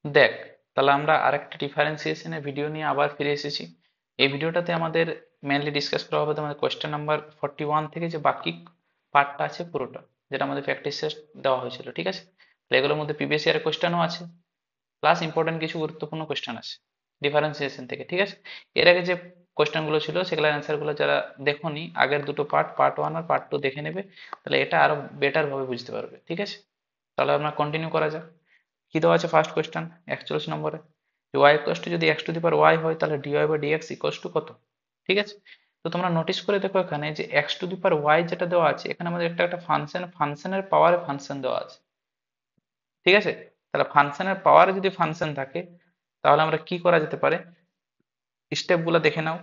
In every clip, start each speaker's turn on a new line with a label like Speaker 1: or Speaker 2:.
Speaker 1: দেখ, তাহলে আমরা আরেকটা ডিফারেন্সিয়েশনের ভিডিও নিয়ে আবার ফিরে এসেছি। এই ভিডিওটাতে আমাদের মেনলি ডিসকাস করা হবে তোমাদের কোয়েশ্চেন নাম্বার 41 থেকে যে বাকি পার্টটা আছে পুরোটা, যেটা আমাদের প্র্যাকটিস দেওয়া হয়েছিল, ঠিক আছে? তো এগুলোর মধ্যে প্রিভিয়াস ইয়ারের কোয়েশ্চেনও আছে, প্লাস ইম্পর্টেন্ট কিছু গুরুত্বপূর্ণ কোয়েশ্চেন আছে ডিফারেন্সিয়েশন থেকে, ঠিক আছে? এর আগে যে কোয়েশ্চেন গুলো ছিল সেগুলোর অ্যান্সার গুলো যারা দেখোনি, আগের দুটো পার্ট, পার্ট 1 আর পার্ট 2 দেখে নেবে, তাহলে এটা আরো বেটার ভাবে বুঝতে পারবে, ঠিক আছে? তাহলে আমরা কন্টিনিউ করা যাক। কি দেওয়া আছে ফার্স্ট কোয়েশ্চেন 41 নম্বরে, যে y ইকুয়ালস টু যদি x to the power y হয় তাহলে dy by dx equals to কত? ঠিক আছে? তো তোমরা নোটিস করে দেখো এখানে যে x to the power y যেটা দেওয়া আছে, এখানে আমাদের একটা একটা ফাংশন, ফাংশনের পাওয়ারে ফাংশন দেওয়া আছে, ঠিক আছে? তাহলে ফাংশনের পাওয়ারে যদি ফাংশন থাকে, তাহলে আমরা কি করা যেতে পারে, স্টেপ গুলো দেখে নাও।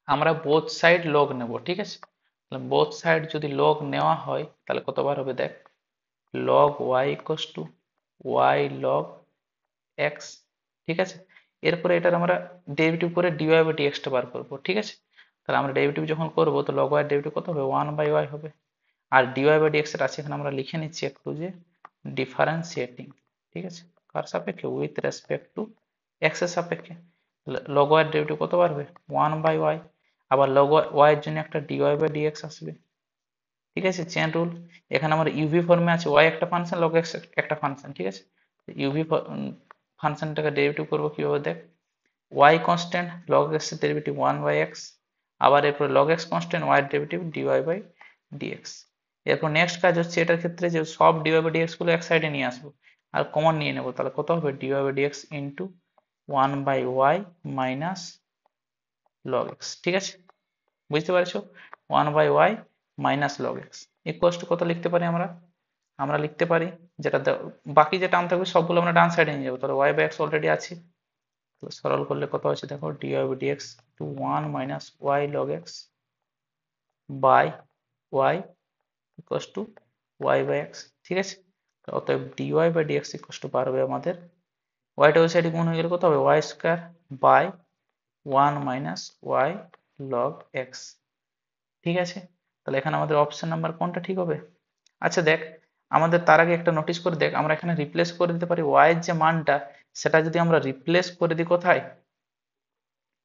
Speaker 1: আমরা বোথ সাইড লগ নেব, ঠিক আছে? তাহলে বোথ সাইড যদি লগ নেওয়া হয় তাহলে কতবার হবে দেখ, log y equals to y log x, ঠিক আছে? এরপরে এটার আমরা ডেরিভেটিভ করে dy বাই dx টা বার করবো, ঠিক আছে? তাহলে আমরা ডেরিভেটিভ যখন করবো তো log y এর ডেরিভেটিভ কত হবে, 1 বাই y হবে। আর dy বাই dx এর আছে এখানে আমরা লিখে নিচ্ছি একটু যে ডিফারেন্সিয়েটিং, ঠিক আছে? কার সাপেক্ষে, উইথ রেসপেক্ট টু x এর সাপেক্ষে। log y এর ডেরিভেটিভ কত বাড়বে, 1 বাই y। আবার log y এর জন্য একটা dy বাই dx আসবে, ঠিক আছে? Chain rule. এখানে আমার ইউভি ফর্মে আছে, y একটা ফাংশন, log x একটা ফাংশন, ঠিক আছে? ইউভি ফাংশনটাকে ডেরিভেটিভ করবো কিভাবে দেখ, y কনস্ট্যান্ট, log x এর ডেরিভেটিভ 1 বাই x, আবার এরপর log x কনস্ট্যান্ট, y এর ডেরিভেটিভ dy বাই dx। এরপর নেক্সট কাজ হচ্ছে এটার ক্ষেত্রে যে সব dy বাই dx গুলো এক সাইডে নিয়ে আসবো আর কমন নিয়ে নেবো, তাহলে কত হবে, dy by dx into 1 by y minus log x, ঠিক আছে? বুঝতে পারছো? 1 by y minus log x equals to কত লিখতে পারি আমরা, আমরা লিখতে পারি যেটা বাকি যে টার্ম থাকবে সবগুলো আমরা ডান সাইডে নিয়ে যাবো, তাহলে y বাই x অলরেডি আছে, তো সরল করলে কত আছে দেখো, dy by dx to 1 minus y log x by y equals to y by x, ঠিক আছে? তো অতএব dy by dx equals to পারবে আমাদের, y টা ওই সাইডে গুণ হয়ে গেলে কত হবে, y square by 1 minus y log x, ঠিক আছে? তাহলে এখানে আমাদের অপশন নাম্বার কোনটা ঠিক হবে? আচ্ছা দেখ, আমাদের তার আগে একটা নোটিস করে দেখ, আমরা এখানে রিপ্লেস করে দিতে পারি y এর যে মানটা, সেটা যদি আমরা রিপ্লেস করে দিই কোথায়,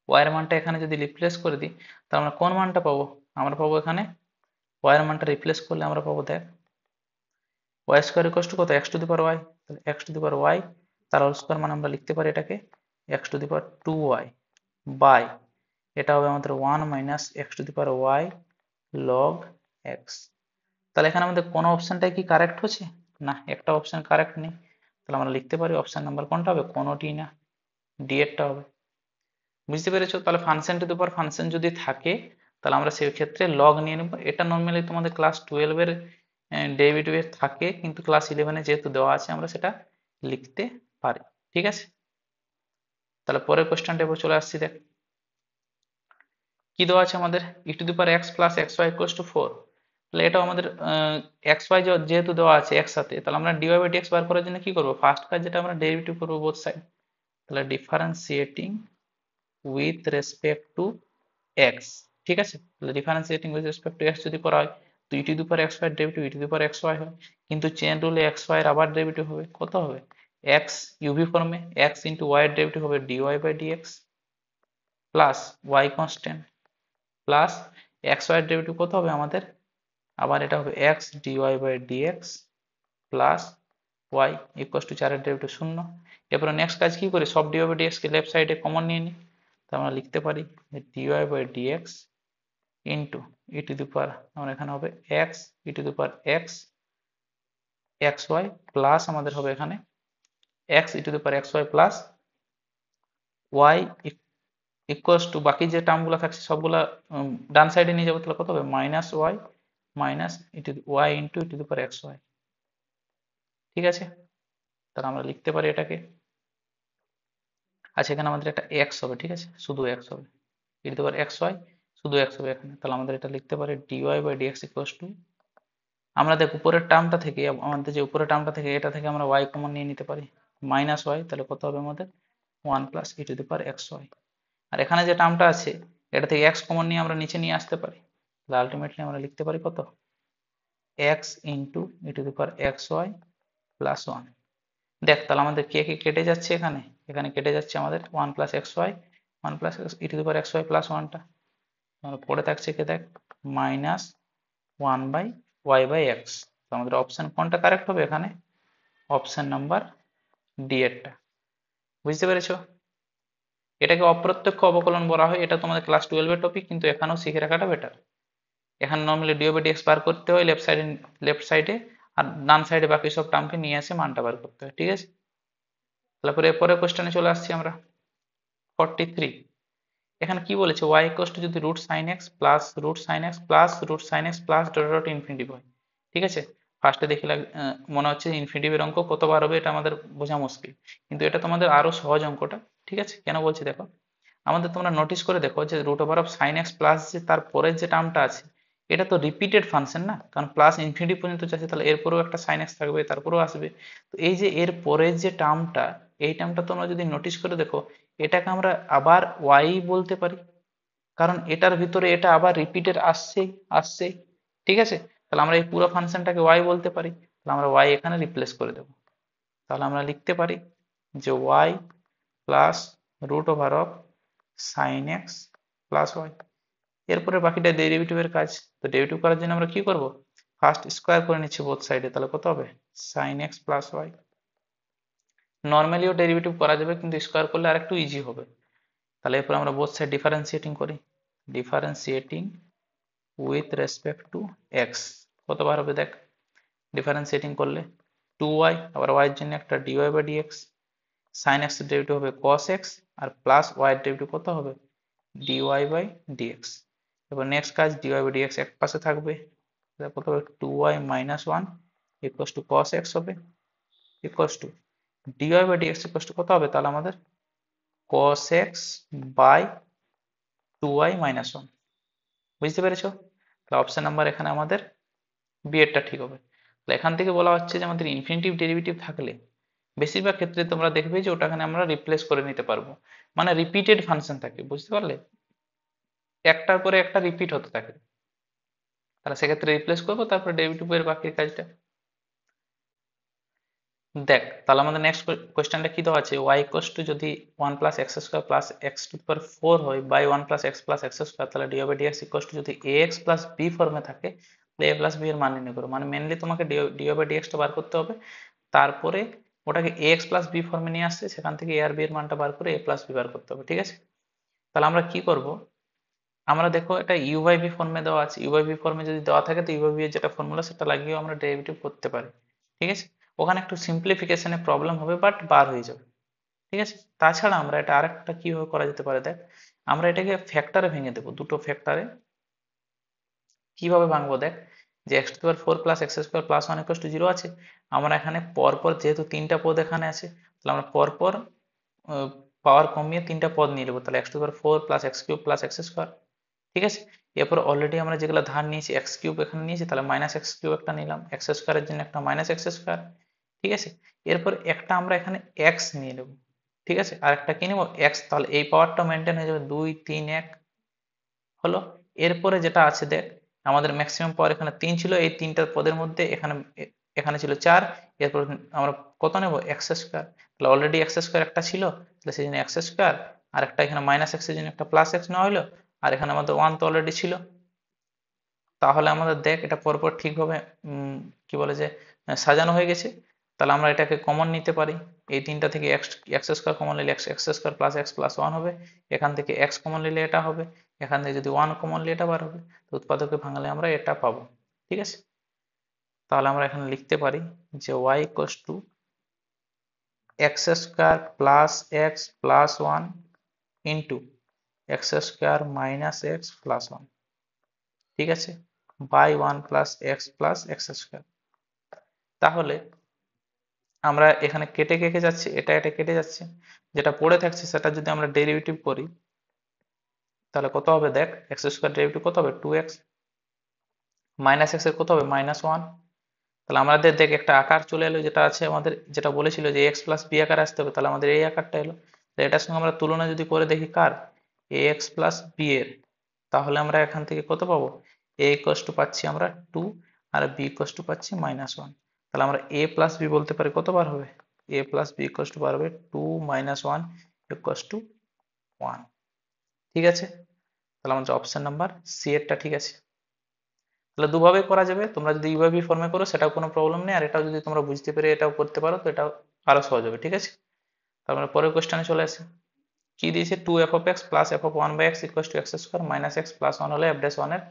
Speaker 1: y এর মানটা এখানে যদি রিপ্লেস করে দিই, তাহলে আমরা কোন মানটা পাবো, আমরা পাবো এখানে y এর মানটা রিপ্লেস করলে আমরা পাবো দেখ, y স্কয়ার ইকুয়ালস টু কত, x to the power y, তাহলে x to the power y তার হোল স্কয়ার, মানে আমরা লিখতে পারি এটাকে x to the power 2y by, এটা হবে আমাদের 1 minus x to the power y log x। তাহলে এখানে আমাদের কোন অপশনটাই কি কারেক্ট হচ্ছে, না একটা অপশন কারেক্ট নেই, তাহলে আমরা লিখতে পারি অপশন নাম্বার কোনটা হবে, কোনোটি না, ডি এরটা হবে। বুঝতে পেরেছো? তাহলে function two the power function যদি থাকে, তাহলে আমরা সেই ক্ষেত্রে লগ নিয়ে নেব। এটা নর্মালি তোমাদের ক্লাস 12 এর ডেরিভেটিভ থাকে, কিন্তু ক্লাস 11 এ যেহেতু দেওয়া আছে আমরা সেটা লিখতে পারি, ঠিক আছে? তাহলে পরের কোশ্চেনটা এবার চলে আসছি দেখ, কি দেওয়া আছে আমাদের, e to the power x plus x y equals to 4। তাহলে এটাও আমাদের এক্স ওয়াই যেহেতু দেওয়া আছে একসাথে, তাহলে আমরা dy বাই dx বার করার জন্য কি করবো, ফার্স্ট কাজ যেটা আমরা ডেরিভেটিভ করবো বোথ সাইড, তাহলে differentiating with respect to x, ঠিক আছে? তাহলে differentiating with respect to x যদি করা হয়, তো e to the power x y derivative e to the power x y হয়, কিন্তু চেন রুলে এক্স ওয়াই এর আবার ডেরিভেটিভ হবে, কত হবে, এক্স ইউভি ফর্মে এক্স ইন্টু ওয়াই এর ডেরিভেটিভ হবে dy by dx plus y constant plus x y এর ডেরিভেটিভ কত হবে আমাদের, আবার এটা হবে x dy by dx plus y equals to 4 এর ডেরিভেটিভ 0। এরপরে নেক্সট কাজ কি করি, সব dy বাই dx কে লেফট সাইডে কমন নিয়ে নিই, তো আমরা লিখতে পারি dy by dx into e to the power, আমরা এখানে হবে x e to the power x xy plus আমাদের হবে এখানে x e to the power xy plus y equals to, বাকি যে টার্ম গুলো থাকছে সবগুলা ডান সাইডে নিয়ে যাবো, তাহলে কত হবে, minus y minus y into e to the power xy, ঠিক আছে? তাহলে আমরা লিখতে পারি এটাকে, আচ্ছা এখানে আমাদের একটা x হবে, ঠিক আছে, শুধু x হবে, e to the power xy শুধু x হবে এখানে, তাহলে আমাদের এটা লিখতে পারি dy by dx equals to, আমরা দেখ উপরের টার্মটা থেকে, আমাদের যে উপরের টার্মটা থেকে এটা থেকে আমরা y কমন নিয়ে নিতে পারি, মাইনাস y, তাহলে কত হবে আমাদের 1 plus e to the power xy। আর এখানে যে টার্মটা আছে এটা থেকে x কমন নিয়ে আমরা নিচে নিয়ে আসতে পারি, তাহলে আলটিমেটলি আমরা লিখতে পারি কত, x into e to the power xy plus 1। দেখ তাহলে আমাদের কে কে কেটে যাচ্ছে, এখানে এখানে কেটে যাচ্ছে আমাদের one plus x y, one plus e to the power x y plus ওয়ানটা, পড়ে থাকছে কে দেখ minus one by y by x. তো আমাদের অপশন কোনটা কারেক্ট হবে এখানে? অপশন নাম্বার ডি এরটা। বুঝতে পেরেছো? এটাকে অপ্রত্যক্ষ অবকলন বলা হয়, এটা তোমাদের ক্লাস 12 এর টপিক, কিন্তু এখানেও শিখে রাখাটা বেটার। এখানে নর্মালি ডিও বাই ডিএক্স বার করতে হয় লেফট সাইডে, আর ডান সাইডে বাকি সব টার্মকে নিয়ে এসে মানটা বার করতে হয়, ঠিক আছে? তারপরে পরের কোশ্চেনে চলে আসছি আমরা, 43। এখানে কি বলেছে, y ইকুয়ালস টু যদি root sine x plus root sine x plus root sine x plus dot dot infinitive হয়, ঠিক আছে? ফার্স্টে দেখে মনে হচ্ছে ইনফিনিটিভের অঙ্ক কতবার হবে এটা আমাদের বোঝা মুশকিল, কিন্তু এটা তোমাদের আরো সহজ অঙ্কটা, ঠিক আছে? কেন বলছি দেখো, আমাদের তোমরা নোটিস করে দেখো যে root over of sine x plus যে তারপরের যে টার্মটা আছে, এটা তো রিপিটেড ফাংশন না, কারণ প্লাস ইনফিনিটি পর্যন্ত যাচ্ছে, তাহলে এরপরেও একটা সাইন এক্স থাকবে, তারপরেও আসবে। তো এই যে এর পরের যে টার্মটা, এই টার্মটা তোমরা যদি নোটিস করে দেখো, এটাকে আমরা আবার ওয়াই বলতে পারি, কারণ এটার ভিতরে এটা আবার রিপিটেড আসছেই, ঠিক আছে? তাহলে আমরা এই পুরো ফাংশনটাকে ওয়াই বলতে পারি, তাহলে আমরা ওয়াই এখানে রিপ্লেস করে দেবো। তাহলে আমরা লিখতে পারি যে y plus root over of sine x plus y. এরপরে বাকিটা ডেরিভেটিভের কাজ। তো ডেরিভেটিভ করার জন্য আমরা কি করব, ফার্স্ট স্কোয়ার করে নিচ্ছি বোথ সাইডে, তাহলে কত হবে সাইন এক্স প্লাস ওয়াই। নর্মালিও ডেরিভেটিভ করা যাবে, কিন্তু স্কোয়ার করলে আর একটু ইজি হবে। তাহলে এরপর আমরা বোথ সাইড ডিফারেন্সিয়েটিং করি, differentiating with respect to x. কতবার হবে দেখ ডিফারেন্সিয়েটিং করলে, 2y, আবার y এর জন্য একটা dy by dx, sine x এর ডেরিভেটিভ হবে cos x, আর প্লাস y এর ডেরিভেটিভ কত হবে dy বাই dx। এবার নেক্সট কাজ, dy বাই dx এক পাশে থাকবে, তাহলে কত হবে 2y minus 1 equals to cos x হবে, equals to dy by dx equals to কত হবে তাহলে আমাদের cos x by 2y minus 1। বুঝতে পেরেছো? তাহলে অপশন নাম্বার এখানে আমাদের বি এরটা ঠিক হবে। তাহলে এখান থেকে বলা হচ্ছে যে আমাদের ইনফিনিটিভ ডেরিভেটিভ থাকলে বেশিরভাগ ক্ষেত্রে তোমরা দেখবে যে ওটাখানে আমরা রিপ্লেস করে নিতে পারবো, মানে রিপিটেড ফাংশন থাকে, বুঝতে পারলে? একটার পরে একটা রিপিট হতে থাকে, তাহলে সেক্ষেত্রে রিপ্লেস করবো, তারপরে ডেরিভেটিভ এর বাকি কাজটা। দেখ তাহলে আমাদের নেক্সট কোয়েশ্চেনটা কি দেওয়া আছে, y ইকুয়ালস টু যদি 1 plus x square plus x to the power 4 হয় বাই 1 প্লাস এক্স স্কোয়ার, তাহলে dy by dx equals to যদি ax প্লাস b ফর্মে থাকে, তাহলে a প্লাস b এর মান নির্ণয় করো। মানে মেনলি তোমাকে dy বাই dx টা বার করতে হবে, তারপরে ওটাকে ax প্লাস b ফর্মে নিয়ে আসছে, সেখান থেকে a আর b এর মানটা বার করে a প্লাস b বার করতে হবে, ঠিক আছে? তাহলে আমরা কি করব, আমরা দেখো এটা u বাই b ফর্মে দেওয়া আছে, u বাই b ফর্মে যদি দেওয়া থাকে তো u বাই b এর যেটা ফর্মুলা সেটা লাগিয়েও আমরা ডেরিভেটিভ করতে পারি, ঠিক আছে? ওখানে একটু সিম্পলিফিকেশনে প্রবলেম হবে, বাট বার হয়ে যাবে, ঠিক আছে? তাছাড়া আমরা এটা আরেকটা কিভাবে করা যেতে পারে দেখ, আমরা এটাকে ফ্যাক্টরে ভেঙে দেবো, দুটো ফ্যাক্টরে। কিভাবে ভাঙবো দেখ, যে x to the power 4 plus x square plus 1 equals two 0 আছে, আমরা এখানে পরপর যেহেতু তিনটা পদ এখানে আছে, তাহলে আমরা পরপর পাওয়ার কমিয়ে তিনটা পদ নিয়ে নেবো, তাহলে x to the power 4 plus x cube plus x square, ঠিক আছে? এরপর অলরেডি আমরা যেগুলো ধার নিয়েছি এক্স কিউব এখানে নিয়েছি, তাহলে মাইনাস এক্স কিউব একটা নিলাম, এক্স স্কোয়ারের জন্য একটা মাইনাস এক্স স্কোয়ার, ঠিক আছে? এরপর একটা আমরা এখানে এক্স নিয়ে নেবো, ঠিক আছে? আর একটা কি নেবো এক্স, তাহলে এই পাওয়ারটা মেনটেন হয়ে যাবে 2 3 1 হলো। এরপরে যেটা আছে দেখ, আমাদের ম্যাক্সিমাম পাওয়ার এখানে 3 ছিল, এই তিনটার পদের মধ্যে এখানে এখানে ছিল 4, এরপর আমরা কত নেব এক্স স্কোয়ার, তাহলে অলরেডি এক্স স্কোয়ার একটা ছিল, তাহলে সেই জন্য এক্স স্কোয়ার, আর একটা এখানে মাইনাস এক্স এর জন্য একটা প্লাস এক্স নেওয়া হলো, আর এখানে আমাদের 1 তো অলরেডি ছিল। তাহলে আমাদের দেখ এটা পরপর ঠিকভাবে কি বলে যে সাজানো হয়ে গেছে। তাহলে আমরা এটাকে কমন নিতে পারি, এই তিনটা থেকে এক্স এক্স স্কোয়ার কমন নিলে x square plus x plus 1 হবে, এখান থেকে এক্স কমন নিলে এটা হবে, এখান থেকে যদি 1 কমন নিলে এটা বার হবে, তো উৎপাদকে ভাঙলে আমরা এটা পাবো, ঠিক আছে? তাহলে আমরা এখানে লিখতে পারি যে y equals to x square plus x plus 1 into x square minus x plus 1, ঠিক আছে, বাই 1 প্লাস এক্স স্কোয়ার। তাহলে আমরা এখানে কেটে কেটে যাচ্ছে, এটা এটা কেটে যাচ্ছে, যেটা পড়ে থাকছে সেটা যদি আমরা ডেরিভেটিভ করি, তাহলে কত হবে দেখ, এক্স স্কোয়ার ডেরিভেটিভ কত হবে 2x, মাইনাস এক্স এর কত হবে মাইনাস 1। তাহলে আমাদের দেখ একটা আকার চলে এলো, যেটা আছে আমাদের, যেটা বলেছিল যে এক্স প্লাস বি আকার আসতে হবে, তাহলে আমাদের এই আকারটা এলো। তাহলে এটার সঙ্গে আমরা তুলনা যদি করে দেখি কার, এ এক্স প্লাস বি এর, তাহলে আমরা এখান থেকে কত পাবো, এ ইকুয়ালস টু পাচ্ছি আমরা 2, আর বি ইকুয়ালস টু পাচ্ছি -1। তাহলে আমরা এ প্লাস বি বলতে পারি কতবার হবে a plus B equals to বার হবে 2 মাইনাস 1 ইকুয়ালস টু 1। ঠিক আছে, তাহলে আমাদের অপশন নাম্বার সি এরটা ঠিক আছে। তাহলে দুভাবে করা যাবে, তোমরা যদি ইউআইভি ফর্মে করো সেটাও কোনো প্রবলেম নেই, আর এটাও যদি তোমরা বুঝতে পেরে এটাও করতে পারো তো এটাও আরো সহজ হবে। ঠিক আছে, তারপরে পরের কোশ্চেনে চলে আসি। কি দিয়েছে, 2f(x) plus f(1/x) equals to x square minus x plus 1 হলে f'(1) এর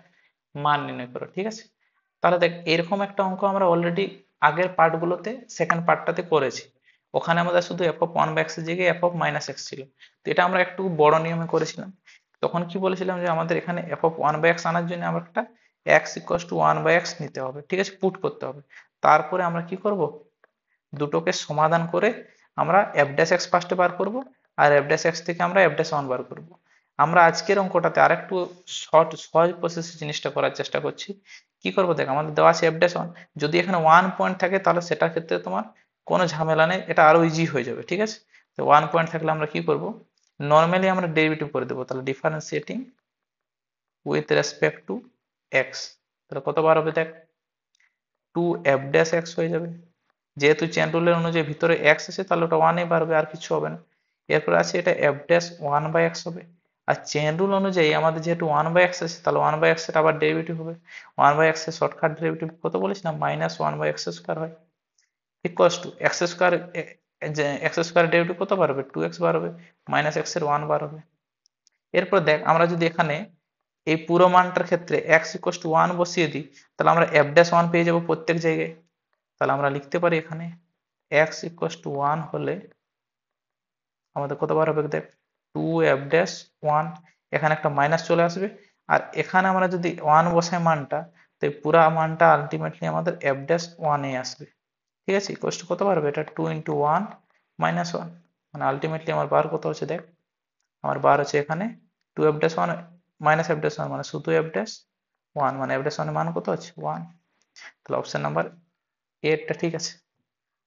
Speaker 1: মান নির্ণয় করো। ঠিক আছে, তাহলে দেখ এরকম একটা অঙ্ক আমরা অলরেডি আগের পার্টগুলোতে সেকেন্ড পার্টটাতে করেছি। ওখানে আমাদের শুধু f(1/x) এর জায়গায় f(-x) ছিল, তো এটা আমরা একটু বড় নিয়মে করেছিলাম। তখন কি বলেছিলাম যে আমাদের এখানে f(1/x) আনার জন্য আমরা একটা x ইকুয়ালস টু 1/x নিতে হবে। ঠিক আছে, পুট করতে হবে। তারপরে আমরা কি করব, দুটোকে সমাধান করে আমরা f'(x) ফার্স্টে বার করব, আর f'(x) থেকে আমরা f'(1) বার করব। আমরা আজকের অঙ্কটাতে আরেকটু সহজ প্রসেসে জিনিসটা করার চেষ্টা করছি। কি করব, দেখ আমাদের দেওয়া আছে f'(1), যদি এখানে 1 পয়েন্ট থাকে তাহলে সেটার ক্ষেত্রে তোমার কোনো ঝামেলা নেই, এটা আরো ইজি হয়ে যাবে। ঠিক আছে, তো 1 পয়েন্ট থাকলে আমরা কি করব, নর্মালি আমরা ডেরিভেটিভ করে দেবো, তাহলে differentiating with respect two x, তাহলে কতবার হবে দেখ, 2f'(x) হয়ে যাবে। যেহেতু চেন রুলের অনুযায়ী ভিতরে x আছে তাহলে ওটা 1 বাড়বে, আর কিছু হবে না। এরপর আছে এটা f'(1/x) হবে, আর চেন রুল অনুযায়ী আমাদের যেহেতু 1/x আছে তাহলে 1/x এর আবার ডেরিভেটিভ হবে। 1/x এর শর্টকাট ডেরিভেটিভ কত বলেছিলাম, -1/x² হয়, ইকুয়ালস টু এক্স স্কোয়ার, যে x স্কোয়ার ডেরিভেটিভ কত বার হবে, 2x বার হবে, মাইনাস x এর 1 বার হবে। এরপর দেখ আমরা যদি এখানে এই পুরো মানটার ক্ষেত্রে x ইকুয়ালস টু 1 বসিয়ে দিই তাহলে আমরা f'(1) পেয়ে যাবো প্রত্যেক জায়গায়। তাহলে আমরা লিখতে পারি এখানে x ইকুয়ালস টু 1 হলে আমাদের কতবার হবে দেখ, 2f'(1), এখানে একটা মাইনাস চলে আসবে, আর এখানে আমরা যদি 1 বসাই মানটা, তো এই পুরা মানটা আলটিমেটলি আমাদের f'(1) এ আসবে। ঠিক আছে, ইকুয়ালস টু কত বার হবে, এটা 2 ইন্টু 1 মাইনাস 1, মানে আলটিমেটলি আমার বার কত হচ্ছে দেখ, আমার বার হচ্ছে এখানে 2f'(1) মাইনাস f'(1) মানে শুধু f'(1), মানে f'(1) এর মান কত হচ্ছে 1। তাহলে অপশন নাম্বার এরটা ঠিক আছে।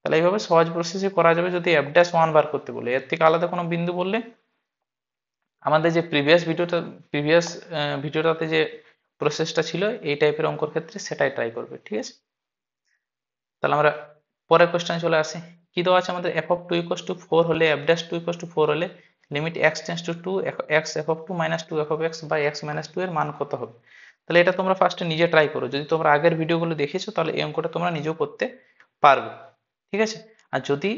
Speaker 1: তাহলে এইভাবে সহজ প্রসেসে করা যাবে যদি f'(1) বার করতে বলে। এর থেকে আলাদা কোনো বিন্দু বললে আমাদের যে প্রিভিয়াস ভিডিওটাতে যে প্রসেসটা ছিল এই টাইপের অঙ্কর ক্ষেত্রে সেটাই ট্রাই করবে। ঠিক আছে, তাহলে আমরা পরের কোশ্চেনে চলে আসি। কি দেওয়া আছে আমাদের, f(2) = 4 হলে f'(2) = 4 হলে limit x tends to 2 x f(2) - 2f(x) by x - 2 এর মান কত হবে। তাহলে এটা তোমরা ফার্স্টে নিজে ট্রাই করো, যদি তোমরা আগের ভিডিওগুলো দেখেছো তাহলে এই অঙ্কটা তোমরা নিজেও করতে পারবে। ঠিক আছে, আর যদি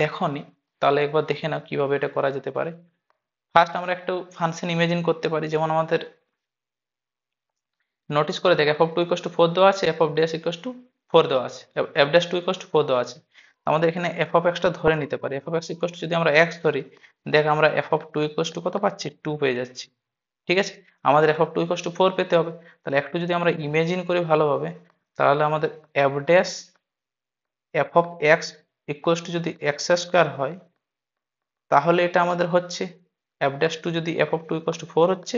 Speaker 1: দেখোনি তাহলে একবার দেখে নাও কিভাবে এটা করা যেতে পারে। ফার্স্ট আমরা একটু ফাংশন ইমেজিন করতে পারি, যেমন আমাদের নোটিস করে দেখ f(2) = 4 দেওয়া আছে, f'(4) দেওয়া আছে, f'(2) = 4 দেওয়া আছে। আমাদের এখানে f(x) টা ধরে নিতে পারি, f(x) = যদি আমরা x ধরি, দেখ আমরা f(2) = কত পাচ্ছি, 2 পেয়ে যাচ্ছি। ঠিক আছে, আমাদের f(2) = 4 পেতে হবে, তাহলে একটু যদি আমরা ইমেজিন করি ভালোভাবে, তাহলে আমাদের f(x) = যদি x² হয়, তাহলে এটা আমাদের হচ্ছে f'2 যদি f(2) = 4 হচ্ছে,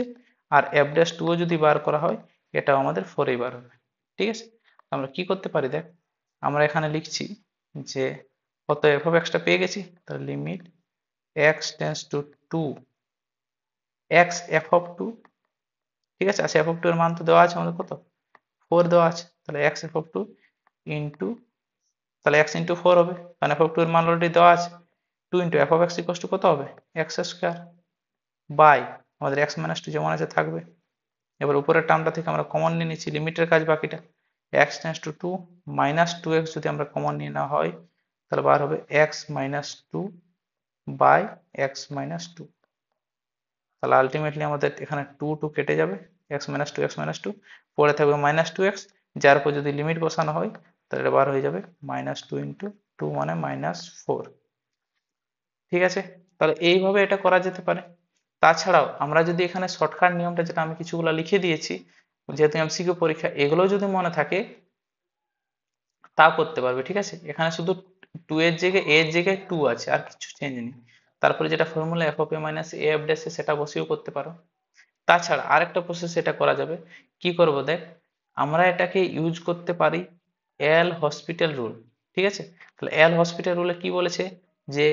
Speaker 1: আর f'2 যদি বার করা হয় এটাও আমাদের 4 বার হবে। ঠিক আছে, আমরা কি করতে পারি দেখ, আমরা এখানে লিখছি যে কত f(x) টা পেয়ে গেছি, তাহলে limit x tends to 2 x f(2), ঠিক আছে, আচ্ছা f(2) এর মান তো দেওয়া আছে আমাদের কত, 4 দেওয়া আছে, তাহলে x f(2) ইন্টু, তাহলে x ইন্টু 4 হবে, কারণ f(2) এর মান অলরেডি দেওয়া আছে। 2 ইন্টু f(x) = কত হবে, x² বাই আমাদের x - 2 যেমন আছে থাকবে। এবার উপরের টার্মটা থেকে আমরা কমন নিয়ে নিচ্ছি, লিমিটের কাজ বাকিটা, x টেন্ডস টু 2 -2x যদি আমরা কমন নিয়ে নেওয়া হয় তাহলে বার হবে x - 2 বাই x - 2। তাহলে আলটিমেটলি আমাদের এখানে 2 2 কেটে যাবে, x - 2 x - 2 পরে থাকবে -2x, যার উপর যদি লিমিট বসানো হয় তাহলে বার হয়ে যাবে -2 ইন্টু 2 মানে -4। ঠিক আছে, তাহলে এইভাবে এটা করা যেতে পারে। তাছাড়াও আমরা যদি এখানে শর্টকাট নিয়মটা, যেটা আমি কিছুগুলো লিখে দিয়েছি যেহেতু এমসিকিউ পরীক্ষা, এগুলো যদি মনে থাকে তা করতে পারবে। ঠিক আছে, এখানে শুধু 2 এর জায়গায় a এর জায়গায় 2 আছে, আর কিছু চেঞ্জ নেই। তারপরে যেটা ফর্মুলা f(a - a f') সেটা বসিয়েও করতে পারো। তাছাড়া আরেকটা প্রসেস এটা করা যাবে, কি করব দেখ, আমরা এটাকে ইউজ করতে পারি এল হসপিটাল রুল। ঠিক আছে, তাহলে এল হসপিটাল রুলে কি বলেছে যে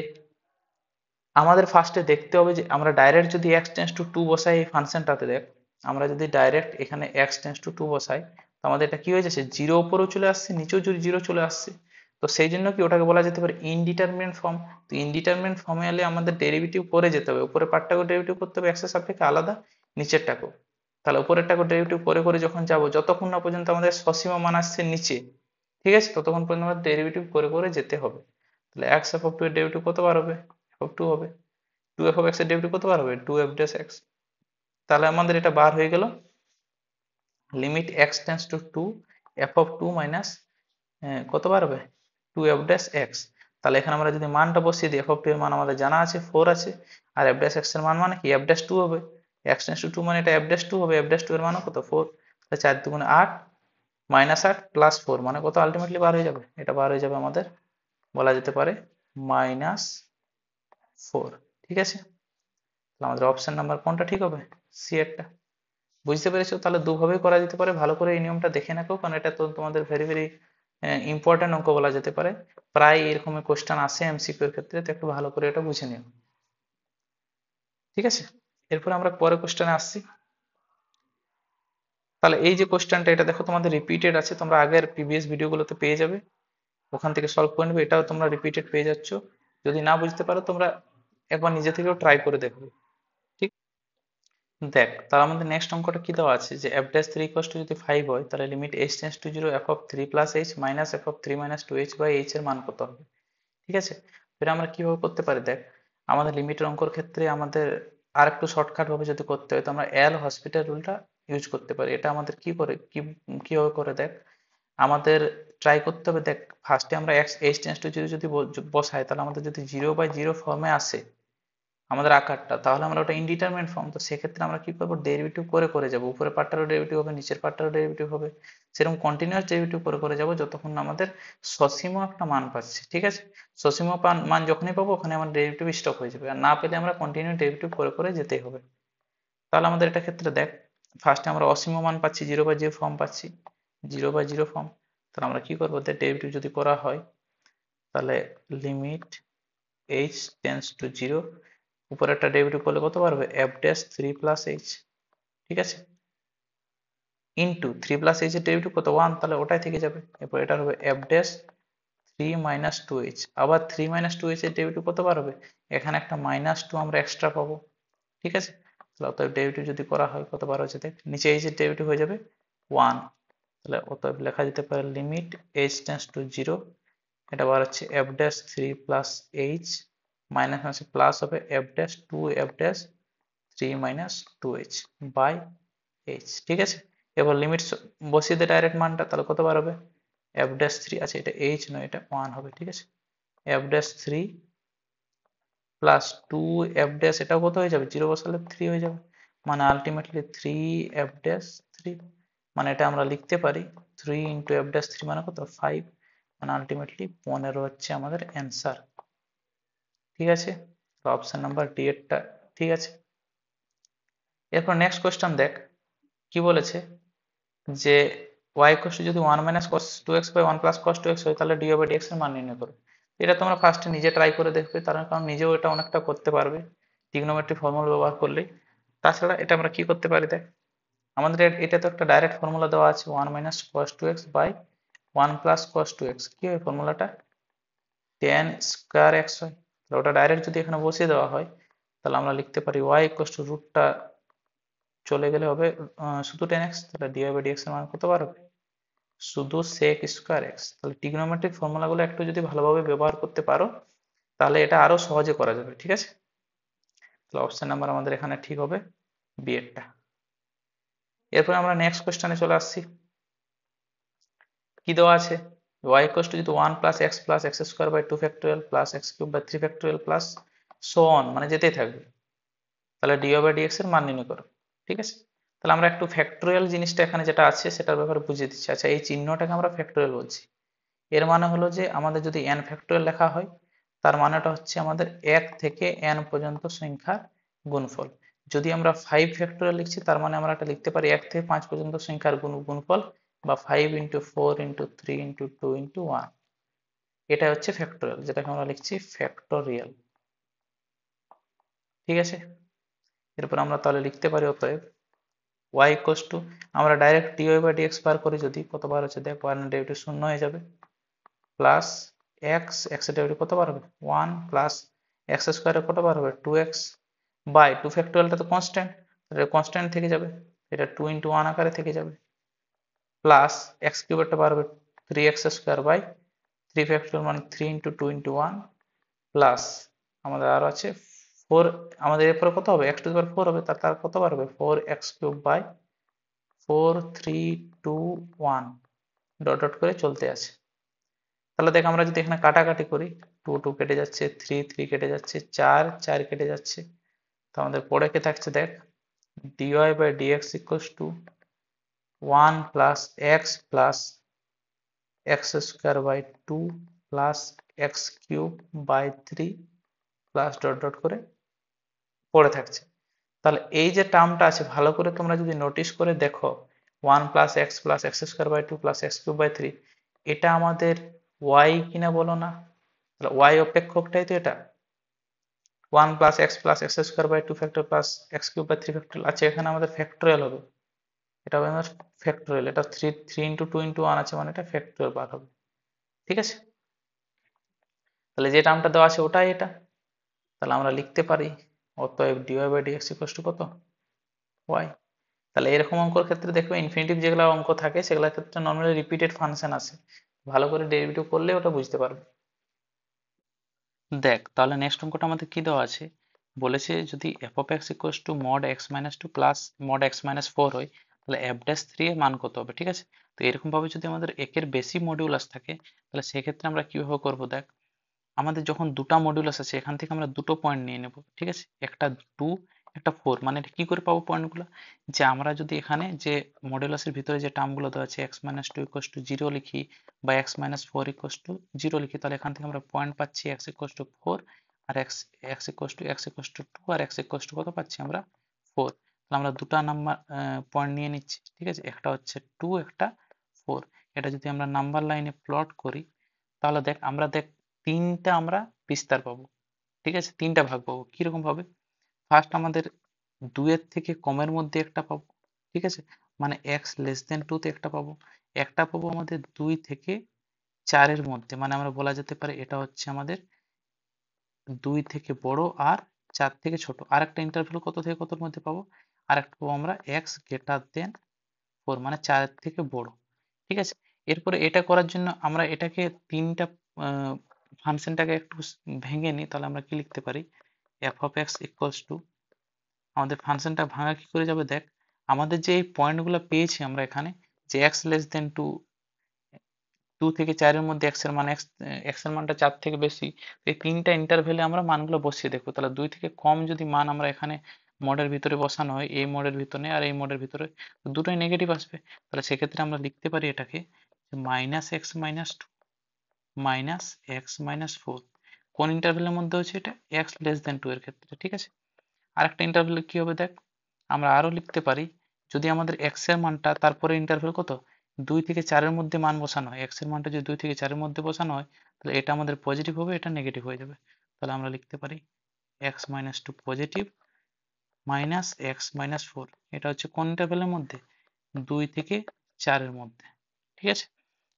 Speaker 1: আমাদের ফার্স্টে দেখতে হবে যে আমরা ডাইরেক্ট যদি x টেন্ডস টু 2 বসাই এই ফাংশনটাতে, দেখ আমরা যদি ডাইরেক্ট এখানে x টেন্ডস টু 2 বসাই তো আমাদের এটা কি হয়ে যাচ্ছে, জিরো উপরেও চলে আসছে, নিচেও যদি জিরো চলে আসছে, তো সেই জন্য কি ওটাকে বলা যেতে পারে ইনডিটারমিনেন্ট ফর্ম। তো ইনডিটারমিনেন্ট ফর্মে এলে আমাদের ডেরিভেটিভ করে যেতে হবে, উপরের পার্টটাকে ডেরিভেটিভ করতে হবে এক্স এর সাপেক্ষে আলাদা, নিচেরটাকেও। তাহলে উপরেরটাকে ডেরিভেটিভ করে করে যখন যাব, যতক্ষণ না পর্যন্ত আমাদের সসীম মান আসছে নিচে, ঠিক আছে, ততক্ষণ পর্যন্ত আমাদের ডেরিভেটিভ করে করে যেতে হবে। তাহলে এক্স এফ অফ টু এর ডেরিভেটিভ কতবার হবে? এফ অফ টু হবে। টু এফ অফ এক্স এর ডেরিভেটিভ কতবার হবে? Two f dash x. তাহলে আমাদের এটা বার হয়ে গেল limit x tends to two f of two minus কতবার হবে? Two f dash x. তাহলে এখানে আমরা যদি মানটা বসিয়ে দিই, এফ অফ টু এর মান আমাদের জানা আছে 4 আছে, আর এফ ড্যাশ এক্স এর মান মানে কি এফ ড্যাশ টু হবে, এক্স টেন্স টু টু মানে এটা এফ ড্যাশ টু হবে, এফ ড্যাশ টু এর মান কত 4। তাহলে 4 দুগুণে 8 মাইনাস 8 প্লাস 4 মানে কত আলটিমেটলি বার হয়ে যাবে? এটা বার হয়ে যাবে আমাদের বলা যেতে পারে -4। ঠিক আছে, তাহলে আমাদের অপশন নাম্বার কোনটা ঠিক হবে? সি এরটা। বুঝতে পেরেছো? তাহলে দুভাবেই করা যেতে পারে, ভালো করে এই নিয়মটা দেখে রাখো, কারণ এটা তো তোমাদের ভেরি ভেরি ইম্পর্টেন্ট অঙ্ক বলা যেতে পারে, প্রায় এরকম কোশ্চেন আসে এমসিকিউ এর ক্ষেত্রে, তো একটু ভালো করে এটা বুঝে নিও। ঠিক আছে, এরপর আমরা পরের কোশ্চেনে আসছি। তাহলে এই যে কোশ্চেনটা, এটা দেখো তোমাদের রিপিটেড আছে, তোমরা আগের প্রিভিয়াস ভিডিওগুলোতে পেয়ে যাবে, ওখান থেকে সলভ করে নেবে, এটাও তোমরা রিপিটেড পেয়ে যাচ্ছ। যদি না বুঝতে পারো তোমরা একবার নিজে থেকেও ট্রাই করে দেখবে। ঠিক, দেখ তাহলে আমাদের নেক্সট অঙ্কটা কি দেওয়া আছে যে f ড্যাশ 3 ইকুয়ালস টু যদি 5 হয়, তাহলে limit h tends to 0 f of 3 plus h minus f of 3 minus 2h by h এর মান কত হবে? ঠিক আছে, এটা আমরা কিভাবে করতে পারি? দেখ, আমাদের লিমিটের অঙ্কর ক্ষেত্রে আমাদের আর একটু শর্টকাট ভাবে যদি করতে হয়, তো আমরা এল হসপিটাল রুলটা ইউজ করতে পারি। এটা আমাদের কি করে কিভাবে করে দেখ, আমাদের ট্রাই করতে হবে। দেখ, ফার্স্টে আমরা h টেন্ডস টু 0 যদি বসাই, তাহলে আমাদের যদি 0/0 ফর্মে আসে আমাদের আকারটা, তাহলে আমরা ওটা ইনডিটারমিনেট ফর্ম। তো সেক্ষেত্রে আমরা কি করবো? ডেরিভেটিভ করে করে যাব, উপরের পার্টটারও ডেরিভেটিভ হবে, নিচের পার্টটারও ডেরিভেটিভ হবে, সেরকম কন্টিনিউয়াস ডেরিভেটিভ করে করে যাব যতক্ষণ না আমাদের সসীম একটা মান পাচ্ছি। ঠিক আছে, সসীম মান যখনই পাবো ওখানে আমার ডেরিভেটিভ স্টপ হয়ে যাবে, আর না পেলে আমরা কন্টিনিউ ডেরিভেটিভ করে করে যেতেই হবে। তাহলে আমাদের এটা ক্ষেত্রে দেখ, ফার্স্টে আমরা অসীম মান পাচ্ছি, 0/0 ফর্ম পাচ্ছি, 0/0 ফর্ম। তাহলে আমরা কি করবো? ডেরিভেটিভ যদি করা হয়, তাহলে লিমিট h টেন্ডস টু 0, উপরে একটা ডেরিভেটিভ করলে কত বার হবে? f dash 3 plus h। ঠিক আছে, ইন্টু 3 প্লাস h এর ডেরিভেটিভ কত? 1, তাহলে ওটাই থেকে যাবে। এরপর এটা হবে f ড্যাশ 3 মাইনাস 2h, আবার 3 মাইনাস 2h এর ডেরিভেটিভ কত বার হবে? এখানে একটা -2 আমরা এক্সট্রা পাবো। ঠিক আছে, তাহলে অতএব ডেরিভেটিভ যদি করা হয় কত বার হচ্ছে দেখ, নিচে h এর ডেরিভেটিভ হয়ে যাবে 1। তাহলে অতএব লেখা যেতে পারে লিমিট h টেন্ডস টু 0, এটা বার হচ্ছে f dash 3 plus h minus আছে প্লাস হবে f dash 2 f dash 3 minus 2h by h। ঠিক আছে, এবার লিমিট বসিয়ে দে ডাইরেক্ট মানটা, তাহলে কত বার হবে? f ড্যাশ 3 আছে, এটা h নয়, এটা 1 হবে। ঠিক আছে, f dash 3 plus 2 f dash, এটাও কত হয়ে যাবে? 0 বসালে 3 হয়ে যাবে, মানে আলটিমেটলি 3 f ড্যাশ 3, মানে এটা আমরা লিখতে পারি 3 ইন্টু f ড্যাশ 3 মানে কত? 5, মানে আলটিমেটলি 15 হচ্ছে আমাদের অ্যান্সার। ঠিক আছে, তো অপশন নাম্বার ডি এরটা ঠিক আছে। এরপর নেক্সট কোয়েশ্চেন দেখ, কি বলেছে যে y ইকুয়াল টু যদি 1 minus cos 2x by 1 plus cos 2x হয়, তাহলে dy বাই dx এর মান নির্ণয় করো। এটা তোমরা ফার্স্টে নিজে ট্রাই করে দেখবে, তার কারণ নিজেও এটা অনেকটা করতে পারবে ট্রিগনোমেট্রি ফর্মুলা ব্যবহার করলেই। তাছাড়া এটা আমরা কি করতে পারি দেখ, আমাদের এটা তো একটা ডাইরেক্ট ফর্মুলা দেওয়া আছে 1 minus cos 2x by 1 plus cos 2x, কি হয় ফর্মুলাটা? tan স্কয়ার x হয়। তাহলে ওটা ডাইরেক্ট যদি এখানে বসিয়ে দেওয়া হয়, তাহলে আমরা লিখতে পারি y ইকুয়াল টু রুটটা চলে গেলে হবে শুধু tan x, তাহলে dy বাই dx এর মান কত বার হবে? শুধু sec স্কয়ার x। তাহলে ট্রিগনোমেট্রিক ফর্মুলাগুলো একটু যদি ভালোভাবে ব্যবহার করতে পারো, তাহলে এটা আরো সহজে করা যাবে। ঠিক আছে, তাহলে অপশন নাম্বার আমাদের এখানে ঠিক হবে বি এরটা। এরপর আমরা নেক্সট কোশ্চেনে চলে আসছি। কি দেওয়া আছে? y ইকুয়াল টু যদি 1 plus x plus x square by 2 factorial plus x cube by 3 factorial plus so on, মানে যেতেই থাকবে, তাহলে dy বাই dx এর মান নির্ণয় করো। ঠিক আছে, তাহলে আমরা একটু ফ্যাক্টোরিয়াল জিনিসটা এখানে যেটা আছে সেটার ব্যাপারে বুঝিয়ে দিচ্ছি। আচ্ছা, এই চিহ্নটাকে আমরা ফ্যাক্টোরিয়াল বলছি, এর মানে হলো যে আমাদের যদি n ফ্যাক্টোরিয়াল লেখা হয়, তার মানেটা হচ্ছে আমাদের 1 থেকে n পর্যন্ত সংখ্যার গুণফল। যদি আমরা 5 ফ্যাক্টোরিয়াল লিখছি, তার মানে আমরা এটা লিখতে পারি 1 থেকে 5 পর্যন্ত সংখ্যার গুণফল, বা 5 ইন্টু 4 ইন্টু 3 ইন্টু 2 ইন্টু 1। এটা হচ্ছে ফ্যাক্টোরিয়াল, যেটাকে আমরা লিখছি ফ্যাক্টোরিয়াল। ঠিক আছে, এরপর আমরা তাহলে লিখতে পারি অতএব y ইকুয়াল টু, আমরা ডাইরেক্ট dy বাই dx বার করি, যদি কত বার হচ্ছে দেখ, y এর ডেরিভেটিভ শূন্য হয়ে যাবে, প্লাস এক্স, এক্সের ডেরিভেটিভ কত বার হবে 1 প্লাস এক্স স্কোয়ারে কত বার হবে 2x বাই 2 ফ্যাক্টোরিয়ালটা তো কনস্ট্যান্ট, কনস্ট্যান্ট থেকে যাবে, এটা 2 ইন্টু 1 আকারে থেকে যাবে, প্লাস এক্স কিউবেরটা বার হবে 3x স্কোয়ার বাই 3 ফ্যাক্টোরিয়াল মানে 3 ইন্টু 2 ইন্টু 1 প্লাস আমাদের আরো আছে 4, আমাদের এরপরে কত হবে x টু দি পাওয়ার 4 হবে, তার কত বার হবে 4x cube by 4 3 2 1 dot dot করে চলতে আছে। তাহলে দেখ আমরা যদি এখানে কাটাকাটি করি 2 2 কেটে যাচ্ছে, 3 3 কেটে যাচ্ছে, 4 4 কেটে যাচ্ছে, তো আমাদের পড়ে কে থাকছে দেখ dy by dx equals to 1 plus x plus x square by 2 plus x cube by 3 plus dot dot করে পড়ে থাকছে। তাহলে এই যে টার্মটা আছে ভালো করে তোমরা যদি নোটিস করে দেখো 1 plus x plus x square by 2 plus x cube by 3, এটা আমাদের y কিনা বলো না, তাহলে y অপেক্ষকটাই তো এটা 1 plus x plus x square by 2 factor plus x cube by 3 factorial আছে, এখানে আমাদের ফ্যাক্টরিয়াল হবে, এটা হবে আমাদের ফ্যাক্টরিয়াল, এটা 3 ইন্টু 2 ইন্টু 1 আছে মানে এটা ফ্যাক্টরিয়াল বার হবে। ঠিক আছে, তাহলে যে টার্মটা দেওয়া আছে ওটাই এটা, তাহলে আমরা লিখতে পারি অতএব dy by dx equal to কত y। তাহলে এরকম অঙ্কর ক্ষেত্রে দেখবে ইনফিনিটিভ যেগুলো অঙ্ক থাকে সেগুলোর ক্ষেত্রে নর্মালি রিপিটেড ফাংশন আসে, ভালো করে ডেরিভেটিভ করলে ওটা বুঝতে পারবে। দেখ তাহলে নেক্সট অঙ্কটা আমাদের কি দেওয়া আছে, বলেছে যদি f of x equals two mod x minus 2 plus mod x minus 4 হয় তাহলে f ড্যাশ 3 এর মান কত হবে। ঠিক আছে, তো এরকম ভাবে যদি আমাদের একের বেশি মডিউলাস থাকে তাহলে সেক্ষেত্রে আমরা কিভাবে করবো দেখ, আমাদের যখন দুটো মডিউলাস আছে এখান থেকে আমরা দুটো পয়েন্ট নিয়ে নেব। ঠিক আছে, একটা 2 একটা 4, মানে এটা কি করে পাবো পয়েন্টগুলো, যে আমরা যদি এখানে যে মডিউলাসের ভিতরে যে টার্মগুলো দেওয়া আছে x মাইনাস 2 ইকুয়ালস টু 0 লিখি বা x মাইনাস 4 ইকুয়ালস টু 0 লিখি, তাহলে এখান থেকে আমরা পয়েন্ট পাচ্ছি x ইকুয়ালস টু 4 আর x ইকুয়ালস টু 2 আর x ইকুয়ালস টু কত পাচ্ছি আমরা 4। তাহলে আমরা দুটো নাম্বার পয়েন্ট নিয়ে নিচ্ছি। ঠিক আছে, একটা হচ্ছে 2 একটা 4, এটা যদি আমরা নাম্বার লাইনে প্লট করি তাহলে দেখ আমরা তিনটা আমরা বিস্তার পাবো। ঠিক আছে, তিনটা ভাগ পাবো কিরকম ভাবে, ফার্স্ট আমাদের 2 এর থেকে কমের মধ্যে একটা পাবো। ঠিক আছে, মানে x লেস দেন 2 তে একটা পাবো, একটা পাবো আমাদের 2 থেকে 4 এর মধ্যে, মানে আমরা বলা যেতে পারে এটা হচ্ছে আমাদের 2 থেকে বড় আর 4 থেকে ছোট, আর একটা ইন্টারভ্যাল কত থেকে কতর মধ্যে পাবো, আর একটা পাবো আমরা x গ্রেটার দেন 4 মানে 4 এর থেকে বড়। ঠিক আছে, এরপরে এটা করার জন্য আমরা এটাকে তিনটা ফাংশনটাকে একটু ভেঙে নিই, তাহলে আমরা কি লিখতে পারি f of x equals to, আমাদের ফাংশনটা ভাঙা কি করে যাবে দেখ, আমাদের যে এই পয়েন্টগুলো পেয়েছি আমরা এখানে যে x লেস দেন 2, 2 থেকে 4 এর মধ্যে x এর মানটা 4 থেকে বেশি, এই তিনটা ইন্টারভ্যালে আমরা মানগুলো বসিয়ে দেখবো, তাহলে 2 থেকে কম যদি মান আমরা এখানে মোডের ভিতরে বসানো হয়, এই মোডের ভিতরে আর এই মোডের ভিতরে, তো দুটোই নেগেটিভ আসবে, তাহলে সেক্ষেত্রে আমরা লিখতে পারি এটাকে minus x minus 2 minus x minus 4, কোন ইন্টারভ্যালের মধ্যে হচ্ছে এটা x লেস দেন 2 এর ক্ষেত্রে। ঠিক আছে, আরেকটা ইন্টারভ্যালে কি হবে দেখ, আমরা আরো লিখতে পারি যদি আমাদের x এর মানটা তারপরে ইন্টারভ্যাল কত 2 থেকে 4 এর মধ্যে মান বসানো হয়, x এর মানটা যদি 2 থেকে 4 এর মধ্যে বসানো হয় তাহলে এটা আমাদের পজিটিভ হবে, এটা নেগেটিভ হয়ে যাবে, তাহলে আমরা লিখতে পারি x minus 2 positive minus x minus 4, এটা হচ্ছে কোন ইন্টারভ্যালের মধ্যে 2 থেকে 4 এর মধ্যে। ঠিক আছে,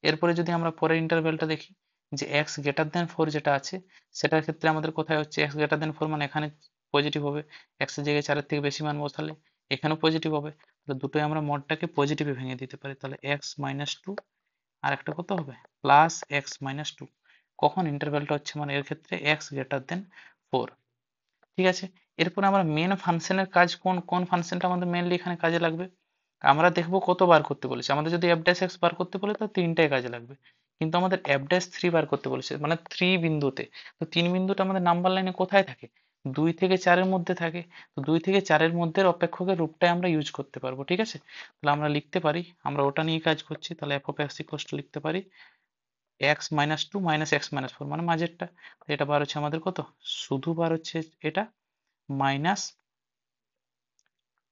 Speaker 1: এরপরে যদি আমরা পরের ইন্টারভ্যালটা দেখি যে x গ্রেটার দেন 4 যেটা আছে সেটার ক্ষেত্রে আমাদের কোথায় হচ্ছে x গ্রেটার দেন 4 মানে এখানে পজিটিভ হবে, x এর জায়গায় 4 এর থেকে বেশি মান বসালে এখানেও পজিটিভ হবে, তাহলে দুটোই আমরা মোডটাকে পজিটিভে ভেঙে দিতে পারি, তাহলে x মাইনাস 2 আর একটা কত হবে প্লাস x মাইনাস 2, কখন ইন্টারভ্যালটা হচ্ছে মানে এর ক্ষেত্রে x গ্রেটার দেন 4। ঠিক আছে, এরপর আমরা মেন ফাংশনের কাজ কোন কোন ফাংশনটা আমাদের মেনলি এখানে কাজে লাগবে, আমরা দেখবো কত বার করতে বলেছে, আমাদের যদি f dash x বার করতে বলে তো তিনটাই কাজে লাগবে, কিন্তু আমাদের f dash 3 বার করতে বলেছে মানে 3 বিন্দুতে, তো 3 বিন্দুটা আমাদের নাম্বার লাইনে কোথায় থাকে 2 থেকে 4 এর মধ্যে থাকে, তো 2 থেকে 4 এর মধ্যে অপেক্ষকের রূপটাই আমরা ইউজ করতে পারবো। ঠিক আছে, তাহলে আমরা লিখতে পারি আমরা ওটা নিয়ে কাজ করছি, তাহলে f of x equals to লিখতে পারি x minus 2 minus x minus 4 মানে মাঝেরটা, এটা বার হচ্ছে আমাদের কত শুধু বার হচ্ছে এটা মাইনাস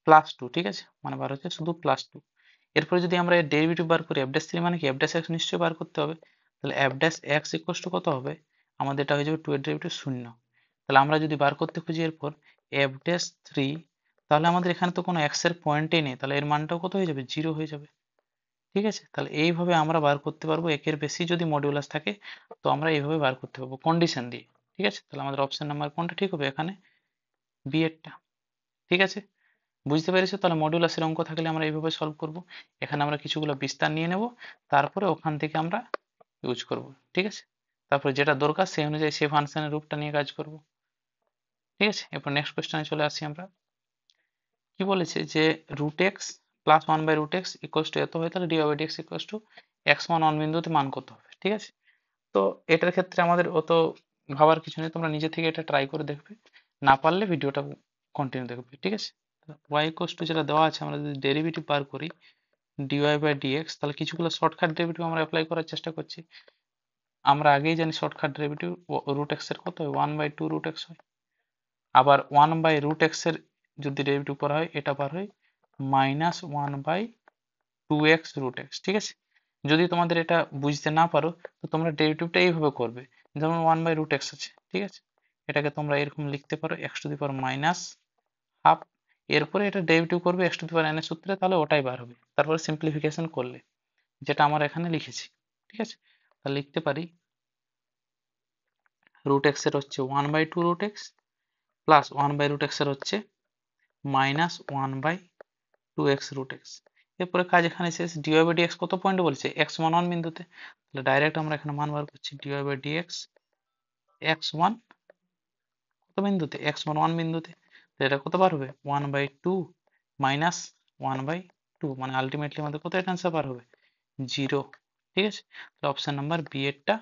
Speaker 1: প্লাস 2। ঠিক আছে, মানে বার হচ্ছে শুধু প্লাস 2, এরপরে যদি আমরা এর ডেরিভেটিভ বার করি f dash 3 মানে কি f dash x নিশ্চয়ই বার করতে হবে, তাহলে f dash x equals to কত হবে আমাদের এটা হয়ে যাবে 2 এর ডেরিভেটিভ 0, তাহলে আমরা যদি বার করতে খুঁজি এরপর f dash 3, তাহলে আমাদের এখানে তো কোনো x এর পয়েন্টই নেই, তাহলে এর মানটাও কত হয়ে যাবে 0 হয়ে যাবে। ঠিক আছে, তাহলে এইভাবে আমরা বার করতে পারবো। একের বেশি যদি মডিউলাস থাকে তো আমরা এইভাবে বার করতে পারবো কন্ডিশন দিয়ে। ঠিক আছে, তাহলে আমাদের অপশন নাম্বার কোনটা ঠিক হবে এখানে? বি এরটা। ঠিক আছে, বুঝতে পেরেছো? তাহলে মডিউলাসের অঙ্ক থাকলে আমরা এইভাবে সলভ করব। এখানে আমরা কিছুগুলো বিস্তার নিয়ে নেব, তারপরে ওখান থেকে আমরা ইউজ করব। ঠিক আছে, তারপরে যেটা দরকার সেই অনুযায়ী সেই ফাংশনের রূপটা নিয়ে কাজ করব। ঠিক আছে, এরপর নেক্সট কোশ্চেনে চলে আসি আমরা। কি বলেছে যে root x plus one by root x equals to এত হয়, তাহলে d by dx equals to x মান অন বিন্দুতে মান কত হবে। ঠিক আছে, তো এটার ক্ষেত্রে আমাদের অত ভাবার কিছু নেই, তোমরা নিজে থেকে এটা ট্রাই করে দেখবে, না পারলে ভিডিওটা কন্টিনিউ দেখবে। ঠিক আছে, ওয়াই ইকুয়ালস টু যেটা দেওয়া আছে, আমরা যদি ডেরিভেটিভ বার করি ডিওয়াই বাই ডিএক্স, তাহলে কিছুগুলো শর্টকাট ডেরিভেটিভ আমরা অ্যাপ্লাই করার চেষ্টা করছি। আমরা আগেই জানি শর্টকাট ডেরিভেটিভ রুট এক্স এর কত হয়, one by two root x হয়। আবার ওয়ান বাই রুট এক্স এর যদি ডেরিভেটিভ করা হয়, এটা বার হয় minus one by two x root x. ঠিক আছে, যদি তোমাদের এটা বুঝতে না পারো তো তোমরা ডেরিভেটিভটা এইভাবে করবে, যেমন ওয়ান বাই রুট এক্স আছে। ঠিক আছে, এটাকে তোমরা এরকম লিখতে পারো x to the power minus half, এরপরে এটা ডেরিভেটিভ করবে x to the power N এর সূত্রে, তাহলে ওটাই বার হবে। তারপরে সিম্পলিফিকেশন করলে যেটা আমরা এখানে লিখেছি। ঠিক আছে, তাহলে লিখতে পারি রুট এক্স এর হচ্ছে one by two root x plus one by root x এর হচ্ছে minus one by two x root x. এরপরে কাজ এখানে শেষ। ডিওয়াই বাই ডিএক্স কত পয়েন্টে বলছে? এক্স মান ওয়ান বিন্দুতে, তাহলে ডাইরেক্ট আমরা এখানে মান বার করছি dy by dx x one কত বিন্দুতে? এক্স মান ওয়ান বিন্দুতে। তো এটা কত বার হবে? One by two minus one by two, মানে আলটিমেটলি আমাদের কত এটা অ্যান্সার বার হবে? জিরো। ঠিক আছে, তাহলে অপশন নাম্বার বি এরটা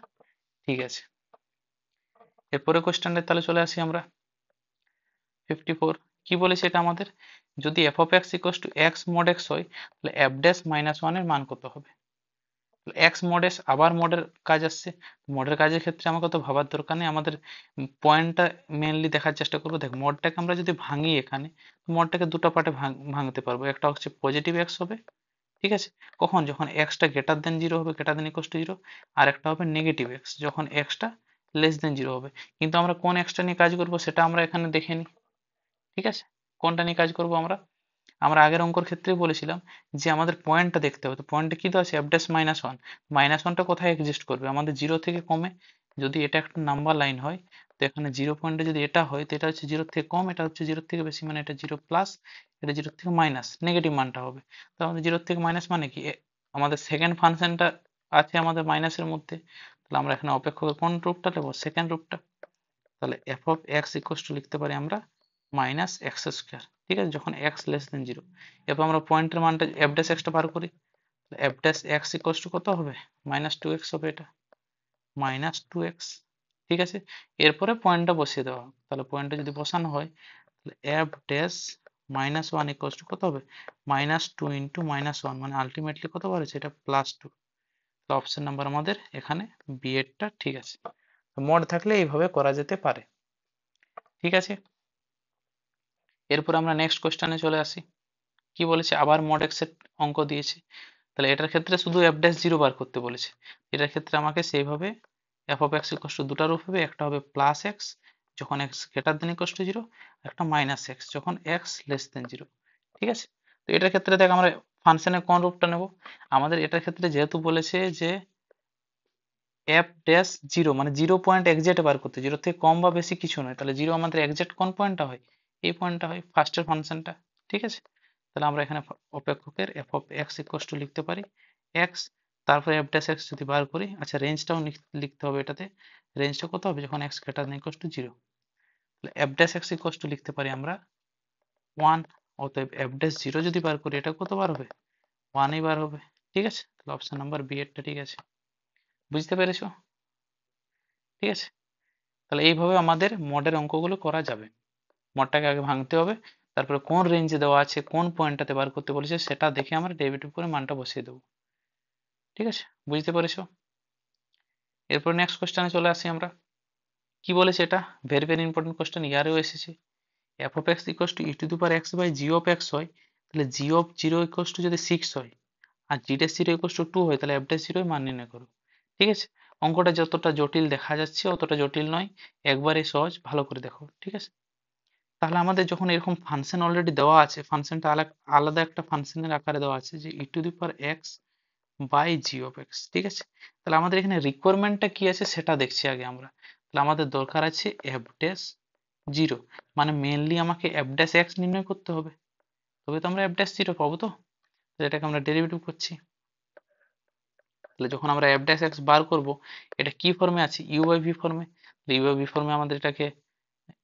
Speaker 1: ঠিক আছে। এরপরে কোশ্চেনটা তাহলে চলে আসি আমরা 54। কি বলেছে এটা আমাদের? যদি F of x equals to x mod x হয়, তাহলে এফ ড্যাশ মাইনাস ওয়ান এর মান কত হবে? এক্স মড এক্স আবার মডের কাজ আসছে। মডের কাজের ক্ষেত্রে আমাকে তো ভাবার দরকার নেই, আমাদের পয়েন্টটা মেনলি দেখার চেষ্টা করবো। দেখ, মডটাকে আমরা যদি ভাঙি এখানে, মডটাকে দুটো পার্টে ভাঙতে পারবো। একটা হচ্ছে পজিটিভ এক্স হবে, ঠিক আছে, কখন? যখন এক্সটা গ্রেটার দেন জিরো হবে, greater than equals to zero. আর একটা হবে নেগেটিভ এক্স, যখন এক্সটা লেস দেন জিরো হবে। কিন্তু আমরা কোন এক্সটা নিয়ে কাজ করবো সেটা আমরা এখানে দেখে নিই। ঠিক আছে, কোনটা নিয়ে কাজ করবো আমরা? আমরা আগের অঙ্কর ক্ষেত্রেই বলেছিলাম যে আমাদের পয়েন্টটা দেখতে হবে। তো পয়েন্টে কি দেওয়া আছে? F dash minus one. Minus ওয়ানটা কোথায় এক্সিস্ট করবে? আমাদের জিরো থেকে কমে। যদি এটা একটা নাম্বার লাইন হয়, তো এখানে জিরো পয়েন্টে যদি এটা হয়, তো এটা হচ্ছে জিরো থেকে কম, এটা হচ্ছে জিরো থেকে বেশি, মানে এটা জিরো প্লাস, এটা জিরো থেকে মাইনাস, নেগেটিভ মানটা হবে। তো আমাদের জিরো থেকে মাইনাস মানে কি? আমাদের সেকেন্ড ফাংশনটা আছে আমাদের মাইনাসের মধ্যে, তাহলে আমরা এখানে অপেক্ষকের কোন রূপটা নেবো? সেকেন্ড রূপটা। তাহলে F of x equals to লিখতে পারি আমরা মাইনাস এক্স স্কোয়ার। ঠিক আছে, যখন এক্স লেস দেন জিরো। এরপর আমরা পয়েন্টের মানটা এফ ড্যাশ এক্সটা বার করি, F dash x equals to কত হবে? মাইনাস টু এক্স হবে, এটা মাইনাস টু এক্স। ঠিক আছে, এরপরে পয়েন্টটা বসিয়ে দেওয়া হবে। তাহলে পয়েন্টটা যদি বসানো হয়, তাহলে f dash minus one equals to কত হবে? Minus two into minus one, মানে আলটিমেটলি কত বার হচ্ছে? এটা প্লাস টু। তো অপশন নাম্বার আমাদের এখানে বি এরটা ঠিক আছে। মোড থাকলে এইভাবে করা যেতে পারে। ঠিক আছে, এরপর আমরা নেক্সট কোশ্চেনে চলে আসি। কি বলেছে? আবার মড এক্স এর অঙ্ক দিয়েছে। তাহলে এটার ক্ষেত্রে শুধু এফ ড্যাশ জিরো বার করতে বলেছে। এটার ক্ষেত্রে আমাকে সেইভাবে F of x equals two দুটা রূপ হবে। একটা হবে প্লাস এক্স যখন x greater than equals to zero, একটা মাইনাস এক্স যখন এক্স লেস দেন জিরো। ঠিক আছে, তো এটার ক্ষেত্রে দেখ আমরা ফাংশনের কোন রূপটা নেব? আমাদের এটার ক্ষেত্রে যেহেতু বলেছে যে এফ ড্যাশ জিরো, মানে জিরো পয়েন্ট এক্সাক্ট বার করতে, জিরো থেকে কম বা বেশি কিছু নয়, তাহলে জিরো আমাদের এক্সাক্ট কোন পয়েন্টটা হয়? এই পয়েন্টটা হয় ফার্স্টের ফাংশনটা। ঠিক আছে, তাহলে আমরা এখানে অপেক্ষকের f of x equals to লিখতে পারি এক্স, তারপরে এফ ড্যাশ এক্স যদি বার করি, আচ্ছা রেঞ্জটাও লিখতে হবে এটাতে। রেঞ্জটা কত হবে? যখন x greater than equals to zero. তাহলে f dash x equals to লিখতে পারি আমরা ওয়ান। অতএব এফ ড্যাশ জিরো যদি বার করি, এটা কত বার হবে? ওয়ানই বার হবে। ঠিক আছে, তাহলে অপশন নাম্বার বি এরটা ঠিক আছে। বুঝতে পেরেছো? ঠিক আছে, তাহলে এইভাবে আমাদের মডের অঙ্কগুলো করা যাবে। মডটাকে আগে ভাঙতে হবে, তারপরে কোন রেঞ্জে দেওয়া আছে, কোন পয়েন্টটাতে বার করতে বলেছে সেটা দেখে আমরা ডেরিভেটিভ করে মানটা বসিয়ে দেবো। ঠিক আছে, বুঝতে পেরেছো? এরপর নেক্সট কোশ্চেনে চলে আসি আমরা। কি বলেছে এটা? ভেরি ভেরি ইম্পর্টেন্ট কোশ্চেন, ইয়ারেও এসেছে। F of x equals to e to the power x by g of x হয়, তাহলে g of zero equals to যদি সিক্স হয় আর g dash zero equals to two হয়, তাহলে এফ ড্যাশ জিরোই মান নির্ণয় করো। ঠিক আছে, অঙ্কটা যতটা জটিল দেখা যাচ্ছে অতটা জটিল নয়, একবারে সহজ, ভালো করে দেখো। ঠিক আছে, তাহলে আমাদের যখন এরকম ফাংশন অলরেডি দেওয়া আছে, ফাংশনটা আলাদা একটা ফাংশনের আকারে দেওয়া আছে যে e to the power x by g of x. ঠিক আছে, তাহলে আমাদের এখানে রিকোয়ারমেন্টটা কি আছে সেটা দেখছি আগে আমরা। তাহলে আমাদের দরকার আছে এফ ড্যাশ জিরো, মানে মেনলি আমাকে এফ ড্যাশ এক্স নির্ণয় করতে হবে, তবে তো আমরা এফ ড্যাশ জিরো পাবো। তো এটাকে আমরা ডেরিভেটিভ করছি। তাহলে যখন আমরা এফ ড্যাশ এক্স বার করবো, এটা কি ফর্মে আছে? ইউ বাই ভি ফর্মে। ইউ বাই ভি ফর্মে আমাদের এটাকে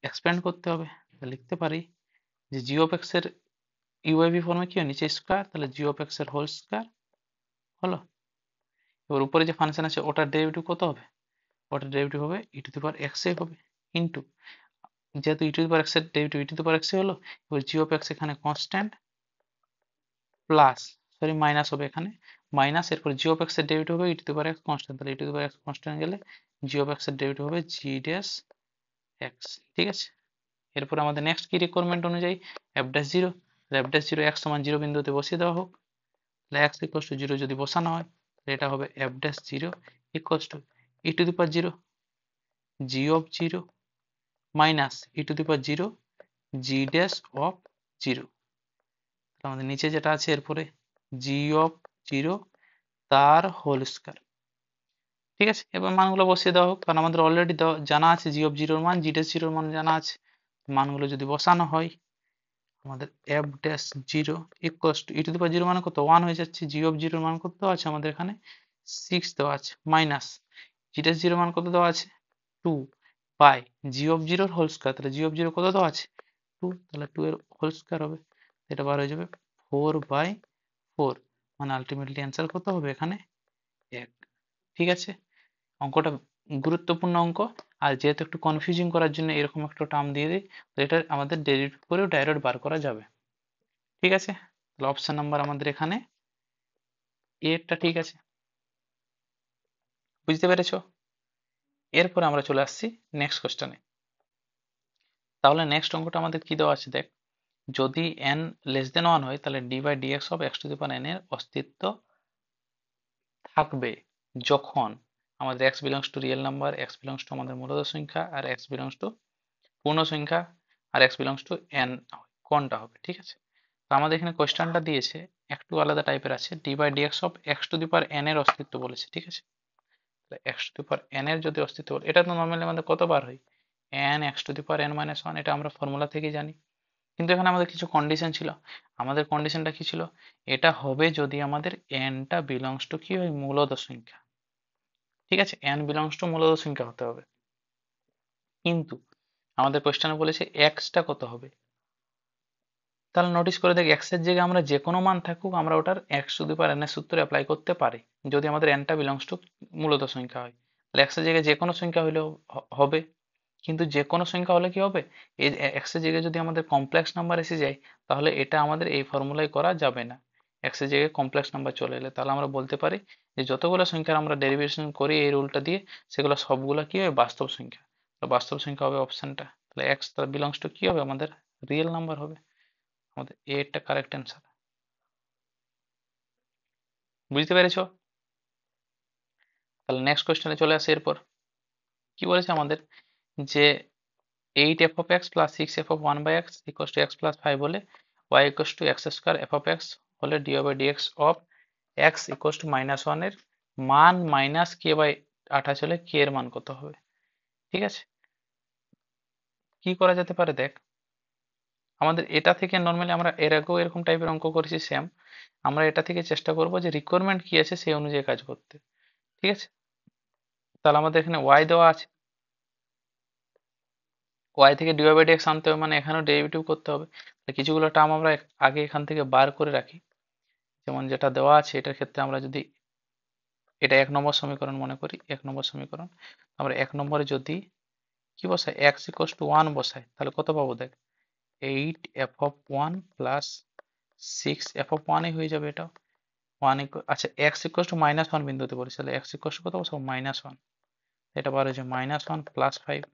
Speaker 1: এক্সপ্যান্ড করতে হবে। লিখতে পারি যে জি অফ এক্স এর ইউ বাই ভি ফর্মে কি হয়? নিচে স্কোয়ার, তাহলে জি অফ এক্স এর হোল স্কোয়ার হলো। এবার উপরে যে ফাংশন আছে ওটার ডেরিভেটিভ কত হবে? ওটার ডেরিভেটিভ হবে e to the power x এ হবে, ইন্টু, যেহেতু e to the power x এর derivative e to the power x এ হলো, এবার জি অফ এক্স এখানে কনস্ট্যান্ট প্লাস, সরি মাইনাস হবে এখানে, মাইনাস, এরপর জি অফ এক্স এর ডেরিভেটিভ হবে e to the power x constant, তাহলে e to the power x constant গেলে জি অফ এক্স এর ডেরিভেটিভ হবে জি ড্যাশ এক্স। ঠিক আছে, এরপর আমাদের নেক্সট কি রিকোয়ারমেন্ট অনুযায়ী F dash zero, F dash zero x সমান জিরো বিন্দুতে বসিয়ে দেওয়া হোক। তাহলে এক্স ইকুয়ালস টু জিরো যদি বসানো হয়, তাহলে এটা হবে f dash zero equals to e to the power zero G of zero minus E to the power zero G dash of zero. আমাদের নিচে যেটা আছে এরপরে জি অফ জিরো তার হোল স্কয়ার। ঠিক আছে, এবার মানগুলো বসিয়ে দেওয়া হোক, কারণ আমাদের অলরেডি জানা আছে জি অফ জিরোর মান, জি ড্যাশ জিরোর মান জানা আছে। মানগুলো যদি বসানো হয়, আমাদের f dash zero equals to e to the power zero মানে কত? ওয়ান হয়ে যাচ্ছে। জি অফ জিরোর মান কত দেওয়া আছে আমাদের এখানে? 6 দেওয়া আছে, মাইনাস জি ড্যাশ জিরো মান কত দেওয়া আছে? 2 বাই জি অফ জিরোর হোল স্কয়ার, তাহলে জি অফ জিরো কত দেওয়া আছে? 2, তাহলে 2 এর হোল স্কয়ার হবে, এটা বার হয়ে যাবে 4/4, মানে আলটিমেটলি অ্যান্সার কত হবে এখানে? 1। ঠিক আছে, অঙ্কটা গুরুত্বপূর্ণ অঙ্ক, আর যেহেতু একটু কনফিউজিং করার জন্য এরকম একটা টার্ম দিয়ে দিই, তো এটা আমাদের ডেরিভেটিভ করেও ডাইরেক্ট বার করা যাবে। ঠিক আছে, তাহলে অপশন নাম্বার আমাদের এখানে এরটা ঠিক আছে। বুঝতে পেরেছো? এরপর আমরা চলে আসছি নেক্সট কোশ্চেনে। তাহলে নেক্সট অঙ্কটা আমাদের কি দেওয়া আছে দেখ, যদি n লেস দেন 1 হয় তাহলে d by dx of x to the power n এর অস্তিত্ব থাকবে যখন আমাদের x belongs to real number, x belongs to আমাদের মূলদ সংখ্যা, আর x বিলংস টু পূর্ণ সংখ্যা, আর x বিলংস টু n কোনটা হবে। ঠিক আছে, তো আমাদের এখানে কোয়েশ্চেনটা দিয়েছে একটু আলাদা টাইপের আছে, d by dx of x to the power n এর অস্তিত্ব বলেছে। ঠিক আছে, x to the power n এর যদি অস্তিত্ব বলে, এটা তো নর্মালি আমাদের কতবার হয়? n x to the power n minus 1, এটা আমরা ফর্মুলা থেকেই জানি। কিন্তু এখানে আমাদের কিছু কন্ডিশন ছিল। আমাদের কন্ডিশনটা কি ছিল? এটা হবে যদি আমাদের n টা বিলংস টু কি হয়? মূলদ সংখ্যা। ঠিক আছে, n বিলংস টু মূলদ সংখ্যা হতে হবে। কিন্তু আমাদের কোশ্চেনে বলেছে x টা কত হবে। তাহলে নোটিস করে দেখ, x এর জায়গায় আমরা যে কোনো মান থাকুক আমরা ওটার x to the power n এর সূত্র অ্যাপ্লাই করতে পারি, যদি আমাদের n টা বিলংস টু মূলদ সংখ্যা হয়। তাহলে x এর জায়গায় যে কোনো সংখ্যা হলেও হবে। কিন্তু যে কোনো সংখ্যা হলে কি হবে? এই x এর জায়গায় যদি আমাদের কমপ্লেক্স নাম্বার এসে যায়, তাহলে এটা আমাদের এই ফর্মুলায় করা যাবে না। x এর জায়গায় কমপ্লেক্স নাম্বার চলে এলে তাহলে আমরা বলতে পারি যে যতগুলো সংখ্যার আমরা ডেরিভেশন করি এই রুলটা দিয়ে, সেগুলো সবগুলো কি হবে? বাস্তব সংখ্যা। তো বাস্তব সংখ্যা হবে অপশনটা, তাহলে x বিলংস টু কি হবে? আমাদের রিয়েল নাম্বার হবে। আমাদের এটা কারেক্ট অ্যান্সার। বুঝতে পেরেছো? তাহলে নেক্সট কোশ্চেনে চলে আসে। এরপর কি বলেছে আমাদের, যে 8 f of x plus 6 f of 1 by x equals to x plus 5 হলে y equals to x square f of x হলে dy by dx of x equals to -1 এর মান মাইনাস k বাই 28 হলে k এর মান কত হবে। ঠিক আছে, কি করা যেতে পারে দেখ, আমাদের এটা থেকে নর্মালি আমরা এর আগেও এরকম টাইপের অঙ্ক করেছি সেম, আমরা এটা থেকে চেষ্টা করব যে রিকোয়ারমেন্ট কি আছে সেই অনুযায়ী কাজ করতে। ঠিক আছে, তাহলে আমাদের এখানে y দেওয়া আছে, y থেকে dy by dx আনতে হবে, মানে এখানেও ডেরিভেটিভ করতে হবে। কিছুগুলো টার্ম আমরা আগে এখান থেকে বার করে রাখি, যেমন যেটা দেওয়া আছে এটার ক্ষেত্রে আমরা যদি এটা 1 নম্বর সমীকরণ মনে করি, 1 নম্বর সমীকরণ, আমরা 1 নম্বরে যদি কি বসাই? x ইকুয়ালস টু 1 বসাই, তাহলে কত পাবো দেখ, 8 f of 1 plus 6 f of 1 হয়ে যাবে এটা। 1 আচ্ছা, x ইকুয়ালস টু -1 বিন্দুতে বলেছি, তাহলে x ইকুয়ালস টু কত বসাবো? -1, এটা বার হয়েছে -1 প্লাস 5,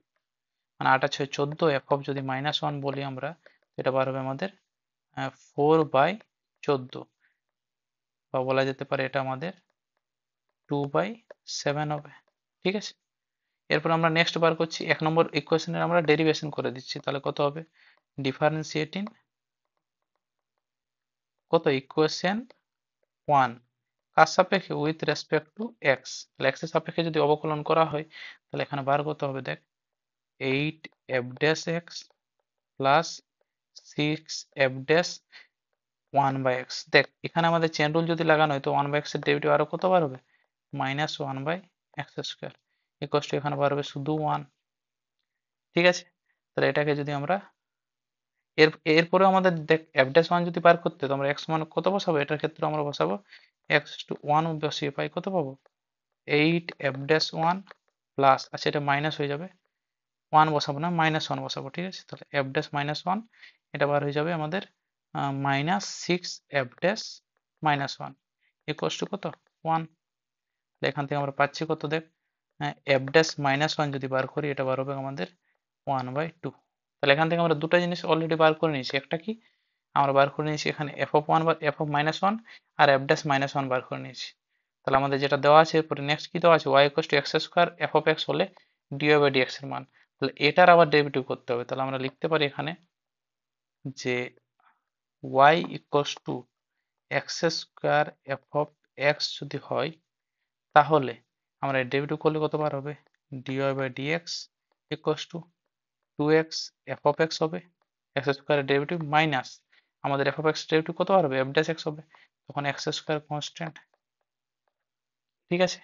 Speaker 1: মানে 8 আর 6 14, f of যদি -1 বলি আমরা, এটা বার হবে আমাদের 4/14, বা বলা যেতে পারে এটা আমাদের 2/7 হবে। ঠিক আছে, এরপর আমরা নেক্সট বার করছি 1 নম্বর ইকুয়েশনের আমরা ডেরিভেশন করে দিচ্ছি, তাহলে কত হবে? ডিফারেন্সিয়েটিং কত? ইকুয়েশন 1 কার সাপেক্ষে? With respect to x. তাহলে এক্স এর সাপেক্ষে যদি অবকলন করা হয় তাহলে এখানে বার করতে হবে, দেখ 8f dash x plus 6f dash 1/x। দেখ এখানে আমাদের চেন রুল যদি লাগানো হয় তো 1/x এর ডেরিভেটিভ আরো কতবার হবে? -1/x² ইকুয়াল টু এখানে বার হবে শুধু 1। ঠিক আছে, তাহলে এটাকে যদি আমরা এরপরে আমাদের দেখ f ড্যাশ 1 যদি বার করতে তো আমরা x মান কত বসাবো? এটার ক্ষেত্রে আমরা বসাবো x/1 বসিয়ে পাই কত পাবো? 8f ড্যাশ 1 প্লাস, আচ্ছা এটা মাইনাস হয়ে যাবে, 1 বসাবো না, -1 বসাবো। ঠিক আছে, তাহলে f ড্যাশ -1 এটা বার হয়ে যাবে আমাদের -6f ড্যাশ -1 ইকুয়াল টু কত? 1। এখান থেকে আমরা পাচ্ছি কত? দেখ f ড্যাশ -1 যদি বার করি এটা বার হবে আমাদের 1/2। তাহলে এখান থেকে আমরা দুটো জিনিস অলরেডি বার করে নিয়েছি। একটা কি? আমরা বার করে নিয়েছি এখানে f(1) বা f(-1) আর f ড্যাশ -1 বার করে নিয়েছি। তাহলে আমাদের যেটা দেওয়া আছে এরপরে নেক্সট কি দেওয়া আছে? y x² f(x) হলে dy/dx এর মান। তাহলে এটার আবার ডেরিভেটিভ করতে হবে। তাহলে আমরা লিখতে পারি এখানে যে y x² f(x) যদি হয় তাহলে আমরা ডেরিভেটিভ করলে কতবার হবে? dy/dx equals to 2x f(x) হবে, x² এর ডেরিভেটিভ মাইনাস আমাদের f(x) ডেরিভেটিভ কতবার হবে? f ড্যাশ x হবে, তখন x² কনস্ট্যান্ট। ঠিক আছে,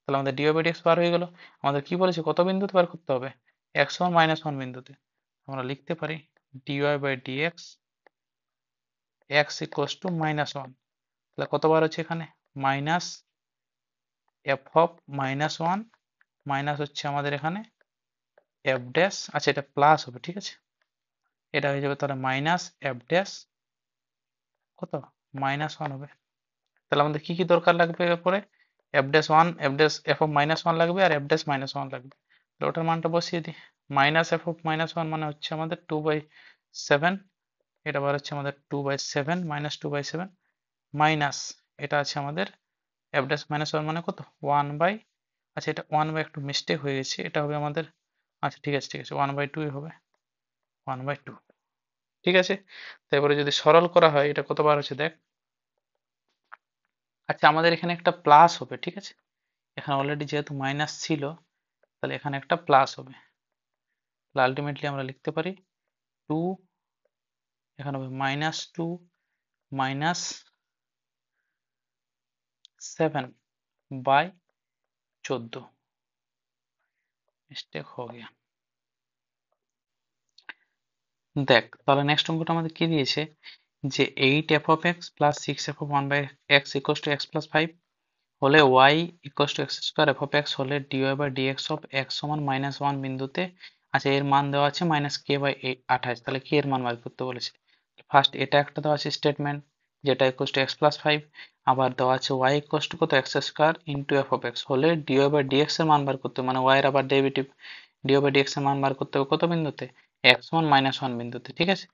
Speaker 1: তাহলে আমাদের dy/dx বার হয়ে গেল। আমাদের কি বলেছে? কত বিন্দুতে বার করতে হবে? x1 -1 বিন্দুতে। আমরা লিখতে পারি dy/dx x ইকুয়ালস টু -1। তাহলে কতবার হচ্ছে এখানে? মাইনাস f(-1) মাইনাস হচ্ছে আমাদের এখানে f ড্যাশ, আচ্ছা এটা প্লাস হবে। ঠিক আছে, এটা হয়ে যাবে তাহলে মাইনাস f ড্যাশ কত? -1 হবে। তাহলে আমাদের কি কি দরকার লাগবে এরপরে? f dash 1, f dash f(-1) লাগবে আর f ড্যাশ -1 লাগবে। তাহলে ওটার মানটা বসিয়ে দিই। মাইনাস f(-1) মানে হচ্ছে আমাদের 2/7, এটা বার হচ্ছে আমাদের 2/7 -2/7 মাইনাস এটা আছে আমাদের f ড্যাশ -1 মানে কত? 1/, আচ্ছা এটা 1/, একটু মিস্টেক হয়ে গেছে, এটা হবে আমাদের, আচ্ছা ঠিক আছে 1/2 হবে, 1/2। ঠিক আছে, তারপরে যদি সরল করা হয় এটা কতবার হচ্ছে দেখ। আচ্ছা আমাদের এখানে একটা প্লাস হবে। ঠিক আছে, এখানে অলরেডি যেহেতু মাইনাস ছিল তাহলে এখানে একটা প্লাস হবে। তাহলে আলটিমেটলি আমরা লিখতে পারি 2, এখানে হবে -2 -7/14। মিস্টেক हो गया। দেখ তাহলে নেক্সট অঙ্কটা আমাদের কি দিয়েছে যে 8f(x) plus 6f(1/x) equals to x plus 5 হলে y equals two x² f(x) হলে dy/dx অফ x সমান -1 বিন্দুতে, আচ্ছা এর মান দেওয়া আছে -k/28। তাহলে k এর মান বার করতে বলেছে। ফার্স্ট এটা একটা দেওয়া আছে স্টেটমেন্ট যেটা ইকুয়ালস টু x প্লাস 5, আবার দেওয়া আছে y ইকুয়ালস টু কত? x² ইন্টু f(x) হলে dy/dx এর মান বার করতে হবে, মানে y এর আবার ডেরিভেটিভ dy/dx এর মান বার করতে হবে কত বিন্দুতে? x সমান -1 বিন্দুতে। ঠিক আছে,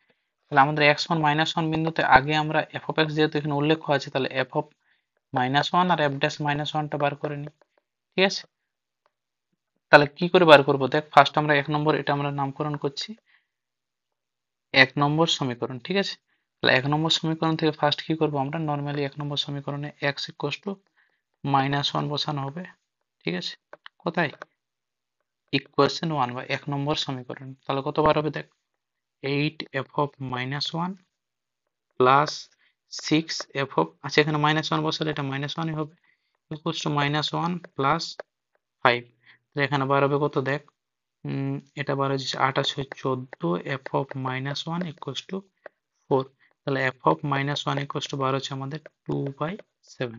Speaker 1: তাহলে আমাদের x সমান -1 বিন্দুতে আগে আমরা f(x) যেহেতু এখানে উল্লেখ আছে তাহলে f(-1) আর f ড্যাশ -1টা বার করে নিই। ঠিক আছে, তাহলে কি করে বার করব? দেখ ফার্স্ট আমরা 1 নম্বর, এটা আমরা নামকরণ করছি 1 নম্বর সমীকরণ। ঠিক আছে, তাহলে 1 নম্বর সমীকরণ থেকে ফার্স্ট কি করব আমরা? নর্মালি 1 নম্বর সমীকরণে x ইকুয়ালস টু -1 বসানো হবে। ঠিক আছে, কোথায়? ইকুয়েশন 1 বা 1 নম্বর সমীকরণ। তাহলে কতবার হবে দেখ 8f(-1) প্লাস 6f, আচ্ছা এখানে -1 বসালে এটা -1ই হবে, ইকুয়ালস টু -1 প্লাস 5। তাহলে এখানে বার হবে কত দেখ, এটা বার হচ্ছে 8×14 f(-1) ইকুয়ালস টু 4। তাহলে f(-1) ইকুয়ালস টু বার হচ্ছে আমাদের 2/7।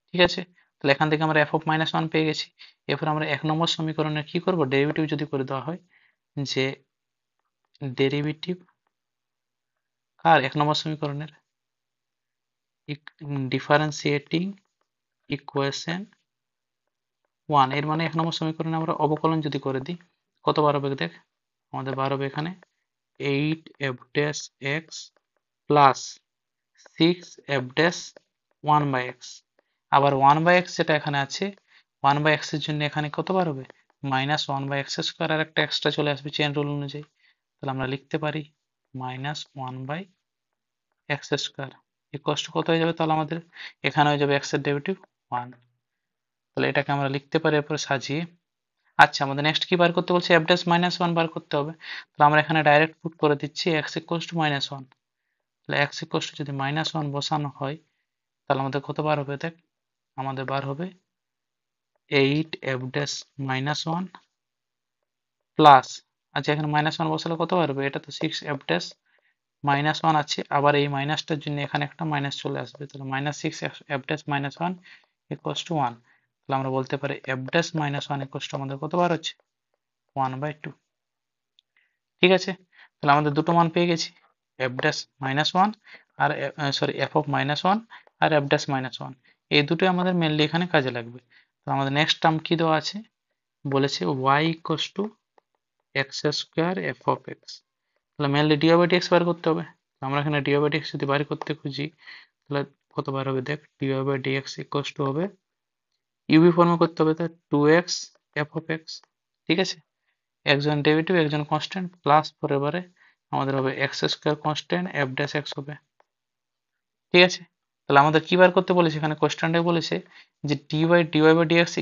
Speaker 1: ঠিক আছে, তাহলে এখান থেকে আমরা f(-1) পেয়ে গেছি। এরপর আমরা 1 নম্বর সমীকরণের কি করব? ডেরিভেটিভ যদি করে দেওয়া হয় যে ডেরিভেটিভ কার 1 নম্বর সমীকরণের ডিফারেন্সিয়েটিং ইকুয়েশন 1 এর মানে 1 নম্বর সমীকরণে আমরা অবকলন যদি করে দিই কত বার হবে দেখ, আমাদের বার হবে এখানে 8f(x) প্লাস 6f(1/x), আবার 1/x যেটা এখানে আছে 1/x এর জন্য এখানে কতবার হবে? -1/x² আর একটা এক্সট্রা চলে আসবে চেইন রুল অনুযায়ী। তাহলে আমরা লিখতে পারি -1/x²। ইকুয়ালস টু কত হয়ে যাবে তাহলে আমাদের এখানে হয়ে যাবে এক্স এর ডেরিভেটিভ 1। তাহলে এটাকে আমরা লিখতে পারি এরপরে সাজিয়ে। আচ্ছা, আমাদের নেক্সট কি বার করতে বলছে, এফ ড্যাশ মাইনাস ওয়ান বার করতে হবে। তাহলে আমরা এখানে ডাইরেক্ট পুট করে দিচ্ছি x equals to minus one. তাহলে এক্স ইকুয়ালস টু যদি মাইনাস ওয়ান বসানো হয় তাহলে আমাদের কত বার হবে দেখ, আমাদের বার হবে 8 F dash minus one plus, আচ্ছা এখানে মাইনাস ওয়ান বসালে কত বার হবে, এটা তো 6 এফ ড্যাশ মাইনাস ওয়ান আছে, আবার এই মাইনাসটার জন্য এখানে একটা মাইনাস চলে আসবে, তাহলে minus six F dash minus one equals two one. তাহলে আমরা বলতে পারি F dash minus one equals two আমাদের কত বার হচ্ছে 1/2। ঠিক আছে, তাহলে আমাদের দুটো মান পেয়ে গেছি, এফ ড্যাশ মাইনাস ওয়ান আর sorry f of minus one আর এফ ড্যাশ মাইনাস ওয়ান, এই দুটোই আমাদের মেনলি এখানে কাজে লাগবে। তো আমাদের নেক্সট টার্ম কি দেওয়া আছে, বলেছে y equals to x square f of x. তাহলে মেনলি ডি বাই ডিএক্স বার করতে হবে। তো আমরা এখানে ডি বাই ডিএক্স যদি বার করতে খুঁজি তাহলে কত বার হবে দেখ, d by dx equals to হবে ইউভি ফর্মে করতে হবে, তো 2x এফ অফ এক্স। ঠিক আছে, একজন ডেরিভেটিভ একজন কনস্ট্যান্ট প্লাস পরের বারে আমাদের হবে x square constant F dash x হবে। ঠিক আছে, তাহলে আমাদের কি বার করতে বলেছে, এখানে কোশ্চেনটা বলেছে যে ডিওয়াই বাই ডিএক্স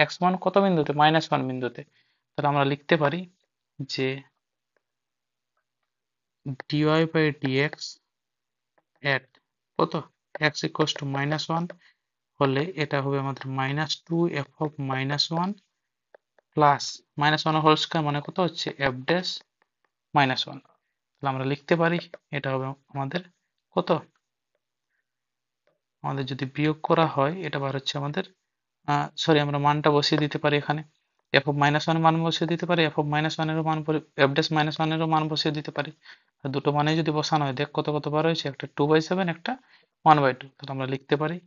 Speaker 1: এক্স মান কত বিন্দুতে, মাইনাস ওয়ান বিন্দুতে। তাহলে আমরা লিখতে পারি যে ডিওয়াই বাই ডিএক্স এট কত, x equals to minus one হলে এটা হবে আমাদের minus two f of minus one plus minus one whole square মানে কত হচ্ছে এফ ড্যাশ মাইনাস ওয়ান। তাহলে আমরা লিখতে পারি এটা হবে আমাদের কত, আমাদের যদি বিয়োগ করা হয় এটা বার হচ্ছে আমাদের সরি আমরা মানটা বসিয়ে দিতে পারি এখানে, এফ অফ মাইনাস ওয়ানের মান বসিয়ে দিতে পারি, এফ অফ মাইনাস ওয়ানেরও মান, এফ ড্যাশ মাইনাস ওয়ানেরও মান বসিয়ে দিতে পারি। আর দুটো মানে যদি বসানো হয় দেখ কত কত বার হয়েছে, একটা 2/7 একটা 1/2। তাহলে আমরা লিখতে পারি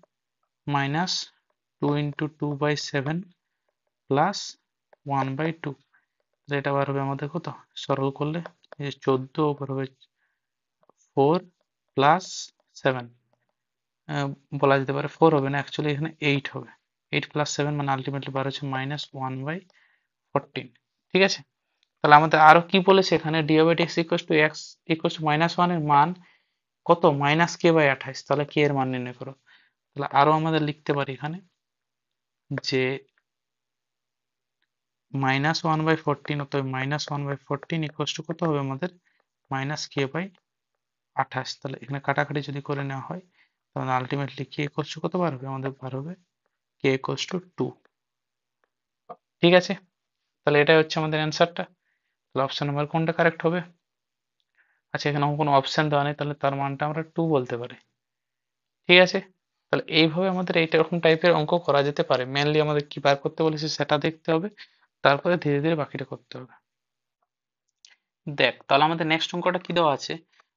Speaker 1: মাইনাস 2 × 2/7 প্লাস 1/2। তাহলে এটা বার হবে আমাদের কত, সরল করলে এই 14 ওপর হবে 4 প্লাস 7, বলা যেতে পারে 4 হবে না, অ্যাকচুয়ালি এখানে 8 হবে। 8 প্লাস 7 মানে আলটিমেটলি বার হচ্ছে -1/14। ঠিক আছে, তাহলে আমাদের আরো কি বলেছে এখানে, ডি/এক্স equals to x equals to -1 এর মান কত, -k/28। তাহলে k এর মান নির্ণয় করো। তাহলে আরো আমাদের লিখতে পারি এখানে যে -1/14, অতএব -1/14 ইকুয়ালস টু কত হবে আমাদের -k/28। তাহলে এখানে কাটাকাটি যদি করে নেওয়া হয় তাহলে আলটিমেটলি k ইকুয়ালস টু কত বার হবে, আমাদের বার হবে k ইকুয়ালস টু 2। ঠিক আছে, তাহলে এটাই হচ্ছে আমাদের অ্যান্সারটা। তাহলে অপশন নাম্বার কোনটা কারেক্ট হবে, আচ্ছা এখানে কোনো অপশন দেওয়া নেই, তাহলে তার মানটা আমরা 2 বলতে পারি। ঠিক আছে, তাহলে এইভাবে আমাদের এইটা এরকম টাইপের অঙ্ক করা যেতে পারে। মেনলি আমাদের কি বার করতে বলেছে সেটা দেখতে হবে, তারপরে ধীরে ধীরে বাকিটা করতে হবে। দেখ তাহলে আমাদের নেক্সট অঙ্কটা কি দেওয়া আছে,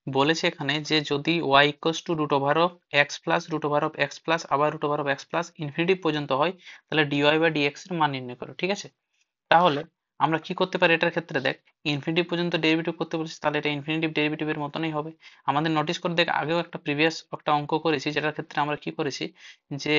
Speaker 1: বলেছে এখানে যে যদি y equals to root over of x plus root over of x plus আবার root over of x plus infinity পর্যন্ত হয় তাহলে ডিওয়াই বাই ডিএক্স এর মান নির্ণয় করো। ঠিক আছে, তাহলে আমরা কি করতে পারি এটার ক্ষেত্রে, দেখ ইনফিনিটিভ পর্যন্ত ডেরিভেটিভ করতে বলেছি, তাহলে এটা ইনফিনিটিভ ডেরিভেটিভের মতনই হবে। আমাদের নোটিস করে দেখ, আগেও একটা প্রিভিয়াস একটা অঙ্ক করেছি যেটার ক্ষেত্রে আমরা কি করেছি যে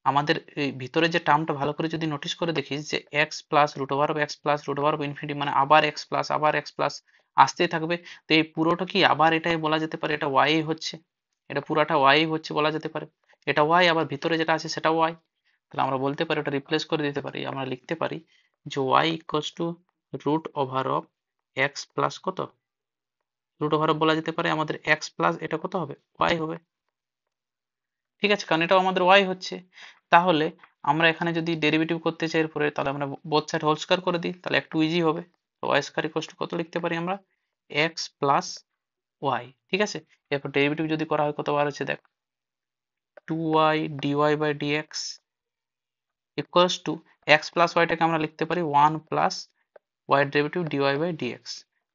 Speaker 1: আমাদের এই ভিতরে যে টার্মটা ভালো করে যদি নোটিস করে দেখিস যে x plus root over of x plus root over of infinity মানে আবার এক্স প্লাস আবার এক্স প্লাস আসতেই থাকবে। তো এই পুরোটা কি আবার এটাই বলা যেতে পারে এটা ওয়াই হচ্ছে, এটা পুরাটা ওয়াই হচ্ছে বলা যেতে পারে, এটা ওয়াই আবার ভিতরে যেটা আছে সেটা ওয়াই। তাহলে আমরা বলতে পারি ওটা রিপ্লেস করে দিতে পারি, আমরা লিখতে পারি যে y equals to root over of x plus কত, রুট ওভার অফ বলা যেতে পারে আমাদের এক্স প্লাস এটা কত হবে y হবে। ঠিক আছে, কারণ এটাও আমাদের y হচ্ছে। তাহলে আমরা এখানে যদি ডেরিভেটিভ করতে চাই এরপরে তাহলে আমরা বোথ সাইড হোল স্কয়ার করে দিই, তাহলে একটু ইজি হবে। তো y স্কয়ার ইকুয়ালস টু কত লিখতে পারি আমরা, x প্লাস y। ঠিক আছে, এরপর ডেরিভেটিভ যদি করা হয় কত বার হচ্ছে দেখ, 2y dy by dx equals to x plus ওয়াইটাকে আমরা লিখতে পারি 1 প্লাস y এর ডেরিভেটিভ dy বাই dx।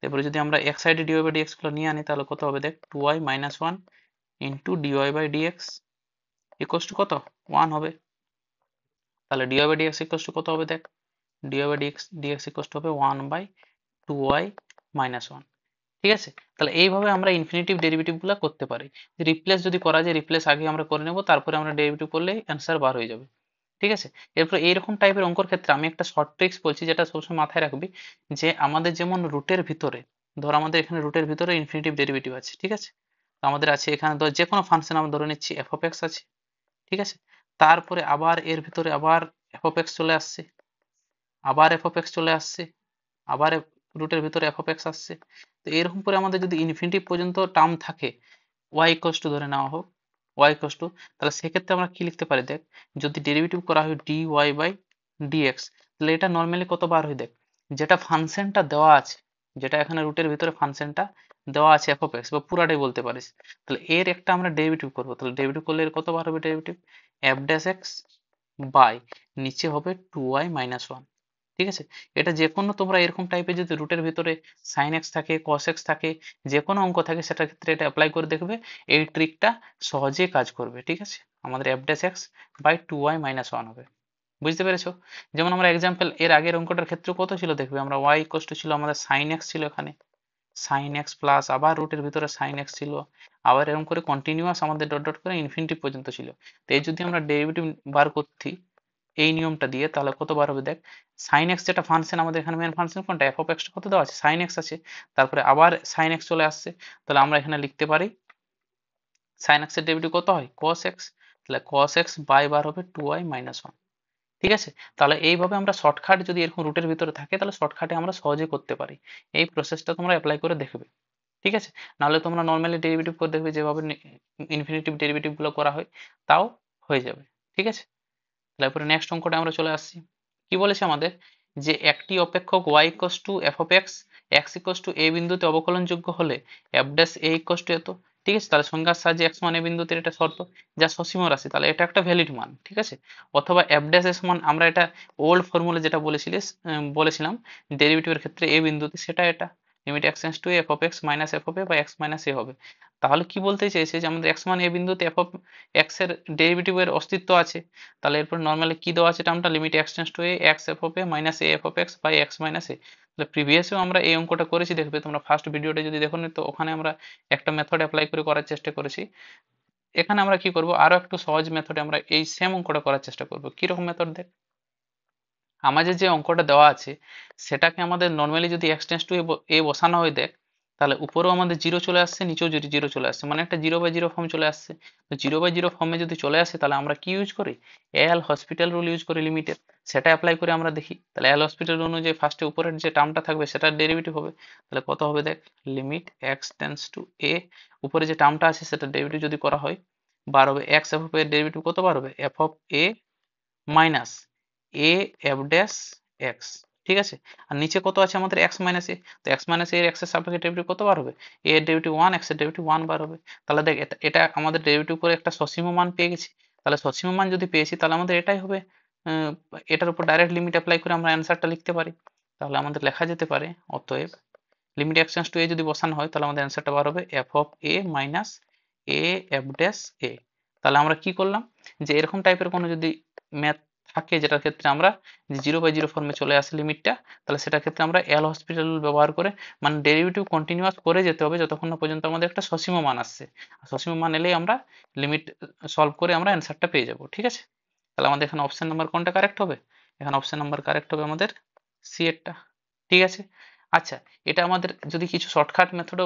Speaker 1: তারপরে যদি আমরা এক সাইডে dy বাই dx গুলো নিয়ে আনি তাহলে কত হবে দেখ, 2y minus 1 into dy by dx equals to কত 1 হবে। তাহলে dy by dx equals to কত হবে দেখ, dy by dx equals to হবে 1 বাই 2y মাইনাস 1। ঠিক আছে, তাহলে এইভাবে আমরা ইনফিনিটিভ ডেরিভেটিভ গুলা করতে পারি। রিপ্লেস যদি করা যায় রিপ্লেস আগে আমরা করে নেব, তারপরে আমরা ডেরিভেটিভ করলেই অ্যান্সার বার হয়ে যাবে। ঠিক আছে, এরপর এইরকম টাইপের অঙ্কর ক্ষেত্রে আমি একটা শর্ট ট্রিক্স বলছি যেটা সবসময় মাথায় রাখবি, যে আমাদের যেমন রুটের ভিতরে, ধর আমাদের এখানে রুটের ভিতরে ইনফিনিটিভ ডেরিভেটিভ আছে, ঠিক আছে, তো আমাদের আছে এখানে যে কোনো ফাংশন আমরা ধরে নিচ্ছি এফ অফ এক্স আছে, ঠিক আছে। তারপরে আবার এর ভিতরে আবার এফ অফ এক্স চলে আসছে, আবার এফ অফ এক্স চলে আসছে, আবার রুটের ভিতরে এফ অফ এক্স আসছে। তো এরকম করে আমাদের যদি ইনফিনিটি পর্যন্ত টার্ম থাকে, ওয়াই ইকুয়ালস টু ধরে নেওয়া হোক, ওয়াই ইকুয়ালস টু, তাহলে সেক্ষেত্রে আমরা কি লিখতে পারি দেখ, যদি ডেরিভেটিভ করা হয় ডি ওয়াই বাই ডিএক্স, তাহলে এটা নর্মালি কত বার হয় দেখ, যেটা ফাংশনটা দেওয়া আছে, যেটা এখানে রুটের ভিতরে ফাংশনটা দেওয়া আছে এফ অফ এক্স, বা পুরাটাই বলতে পারিস, তাহলে এর একটা আমরা ডেরিভেটিভ করবো, তাহলে ডেরিভেটিভ করলে এর কত বার হবে derivative, f dash x by নিচে হবে টু ওয়াই মাইনাস ওয়ান। ঠিক আছে, এটা যে কোনো তোমরা এরকম টাইপের যদি রুটের ভিতরে সাইন এক্স থাকে, কস এক্স থাকে, যে কোনো অঙ্ক থাকে, সেটার ক্ষেত্রে এটা অ্যাপ্লাই করে দেখবে, এই ট্রিকটা সহজেই কাজ করবে। ঠিক আছে, আমাদের f dash x by two y minus one হবে। বুঝতে পেরেছো? যেমন আমরা এক্সাম্পল এর আগের অঙ্কটার ক্ষেত্রে কত ছিল দেখবে, আমরা ওয়াই ইকুয়াল টু ছিল আমাদের সাইন এক্স ছিল, এখানে সাইন এক্স প্লাস আবার রুটের ভিতরে সাইন এক্স ছিল, আবার এরকম করে কন্টিনিউয়াস আমাদের ডট ডট করে ইনফিনিটি পর্যন্ত ছিল। তো এই যদি আমরা ডেরিভেটিভ বার করছি এই নিয়মটা দিয়ে, তাহলে কতবার হবে দেখ, সাইন এক্স যেটা ফাংশন আমাদের এখানে মেন ফাংশন কোনটা, এফ অফ এক্স কত দেওয়া আছে, সাইন এক্স আছে, তারপরে আবার সাইন এক্স চলে আসছে, তাহলে আমরা এখানে লিখতে পারি সাইন এক্স এর ডেরিভেটিভ কত হয়, কস এক্স, তাহলে কস এক্স বাই বার হবে টু ওয়াই মাইনাস ওয়ান। ঠিক আছে, তাহলে এইভাবে আমরা শর্টকাট যদি এরকম রুটের ভিতরে থাকে, তাহলে শর্টকাটে আমরা সহজে করতে পারি। এই প্রসেসটা তোমরা অ্যাপ্লাই করে দেখবে। ঠিক আছে, নাহলে তোমরা নর্মালি ডেরিভেটিভ করে দেখবে, যেভাবে ইনফিনিটিভ ডেরিভেটিভ গুলো করা হয় তাও হয়ে যাবে। ঠিক আছে, তারপরে নেক্সট অঙ্কটা আমরা চলে আসছি। কি বলেছে আমাদের, যে একটি অপেক্ষক y equals to f of x, x equals to a বিন্দুতে অবকলনযোগ্য হলে f dash a equals to এত। ঠিক আছে, তাহলে সংজ্ঞার সাহায্যে এক্স মান এ বিন্দুতে এটা শর্ত, যা সসীম রাশি, তাহলে এটা একটা ভ্যালিড মান। ঠিক আছে, অথবা এফ ড্যাশ এর সমান, আমরা এটা ওল্ড ফর্মুলা যেটা বলেছিলাম ডেরিভেটিভের ক্ষেত্রে এ বিন্দুতে, সেটা এটা limit x tends to f of x minus f of a বা এক্স মাইনাস এ হবে। তাহলে কি বলতে চেয়েছে, যে আমাদের এক্স মান এ বিন্দুতে এফ অফ এক্স এর ডেরিভেটিভের অস্তিত্ব আছে, তাহলে এরপর নর্মালি কি দেওয়া আছে টার্মটা, limit x tends to a x f of a minus a f of x by x minus a. তাহলে প্রিভিয়াসেও আমরা এই অঙ্কটা করেছি, দেখবে তোমরা ফার্স্ট ভিডিওটা যদি দেখো নি, তো ওখানে আমরা একটা মেথড অ্যাপ্লাই করে করার চেষ্টা করেছি। এখানে আমরা কি করব, আরো একটু সহজ মেথডে আমরা এই সেম অঙ্কটা করার চেষ্টা করব। কিরকম মেথড দেখ, আমাদের যে অঙ্কটা দেওয়া আছে সেটাকে আমাদের নর্মালি যদি এক্স টেন্ডস টু এ বসানো হয় দেখ, তাহলে উপরেও আমাদের জিরো চলে আসছে, নিচেও জিরো জিরো চলে আসছে, মানে একটা জিরো বাই জিরো ফর্ম চলে আসছে। তো জিরো বাই জিরো ফর্মে যদি চলে আসে, তাহলে আমরা কি ইউজ করি, এল হসপিটাল রুল ইউজ করি লিমিটের, সেটা অ্যাপ্লাই করে আমরা দেখি। তাহলে এল হসপিটাল অনুযায়ী ফার্স্টে উপরের যে টার্মটা থাকবে সেটার ডেরিভেটিভ হবে, তাহলে কত হবে দেখ, লিমিট এক্স টেন্ডস টু এ, উপরে যে টার্মটা আছে সেটা ডেরিভেটিভ যদি করা হয়, বার হবে এক্স এফ অফ এর ডেরিভেটিভ কত বার হবে, f of a minus a f dash x. ঠিক আছে, আর নিচে কত আছে আমাদের এক্স মাইনাস এ, তো এক্স মাইনাস এর এক্স এর সাপেক্ষে ডেরিভেটিভ কত বার হবে, এ এর ডেরিভেটিভ ওয়ান, এক্স এর ডেরিভেটিভ ওয়ান বার হবে। তাহলে দেখ এটা এটা আমাদের ডেরিভেটিভ করে একটা সসীম মান পেয়ে গেছি। তাহলে সসীম মান যদি পেয়েছি, তাহলে আমাদের এটাই হবে, আহ, এটার উপর ডাইরেক্ট লিমিট অ্যাপ্লাই করে আমরা অ্যান্সারটা লিখতে পারি। তাহলে আমাদের লেখা যেতে পারে, অতএব লিমিট এক্স টেন্ডস টু এ যদি বসানো হয়, তাহলে আমাদের অ্যান্সারটা বার হবে f of a minus a f dash এ। তাহলে আমরা কি করলাম, যে এরকম টাইপের কোনো যদি ম্যাথ থাকে যেটার ক্ষেত্রে আমরা জিরো বাই জিরো ফর্মে চলে আসে লিমিটটা, তাহলে সেটার ক্ষেত্রে আমরা এল হসপিটাল ব্যবহার করে, মানে ডেরিভেটিভ কন্টিনিউয়াস করে যেতে হবে যতক্ষণ না পর্যন্ত আমাদের একটা সসীম মান আসছে। আর সসীম মান এলেই আমরা লিমিট সলভ করে আমরা অ্যান্সারটা পেয়ে যাব। ঠিক আছে, তাহলে আমাদের এখানে অপশন নাম্বার কোনটা কারেক্ট হবে, এখানে অপশন নাম্বার কারেক্ট হবে আমাদের সি এরটা। ঠিক আছে, আচ্ছা, এটা আমাদের যদি কিছু শর্টকাট মেথডও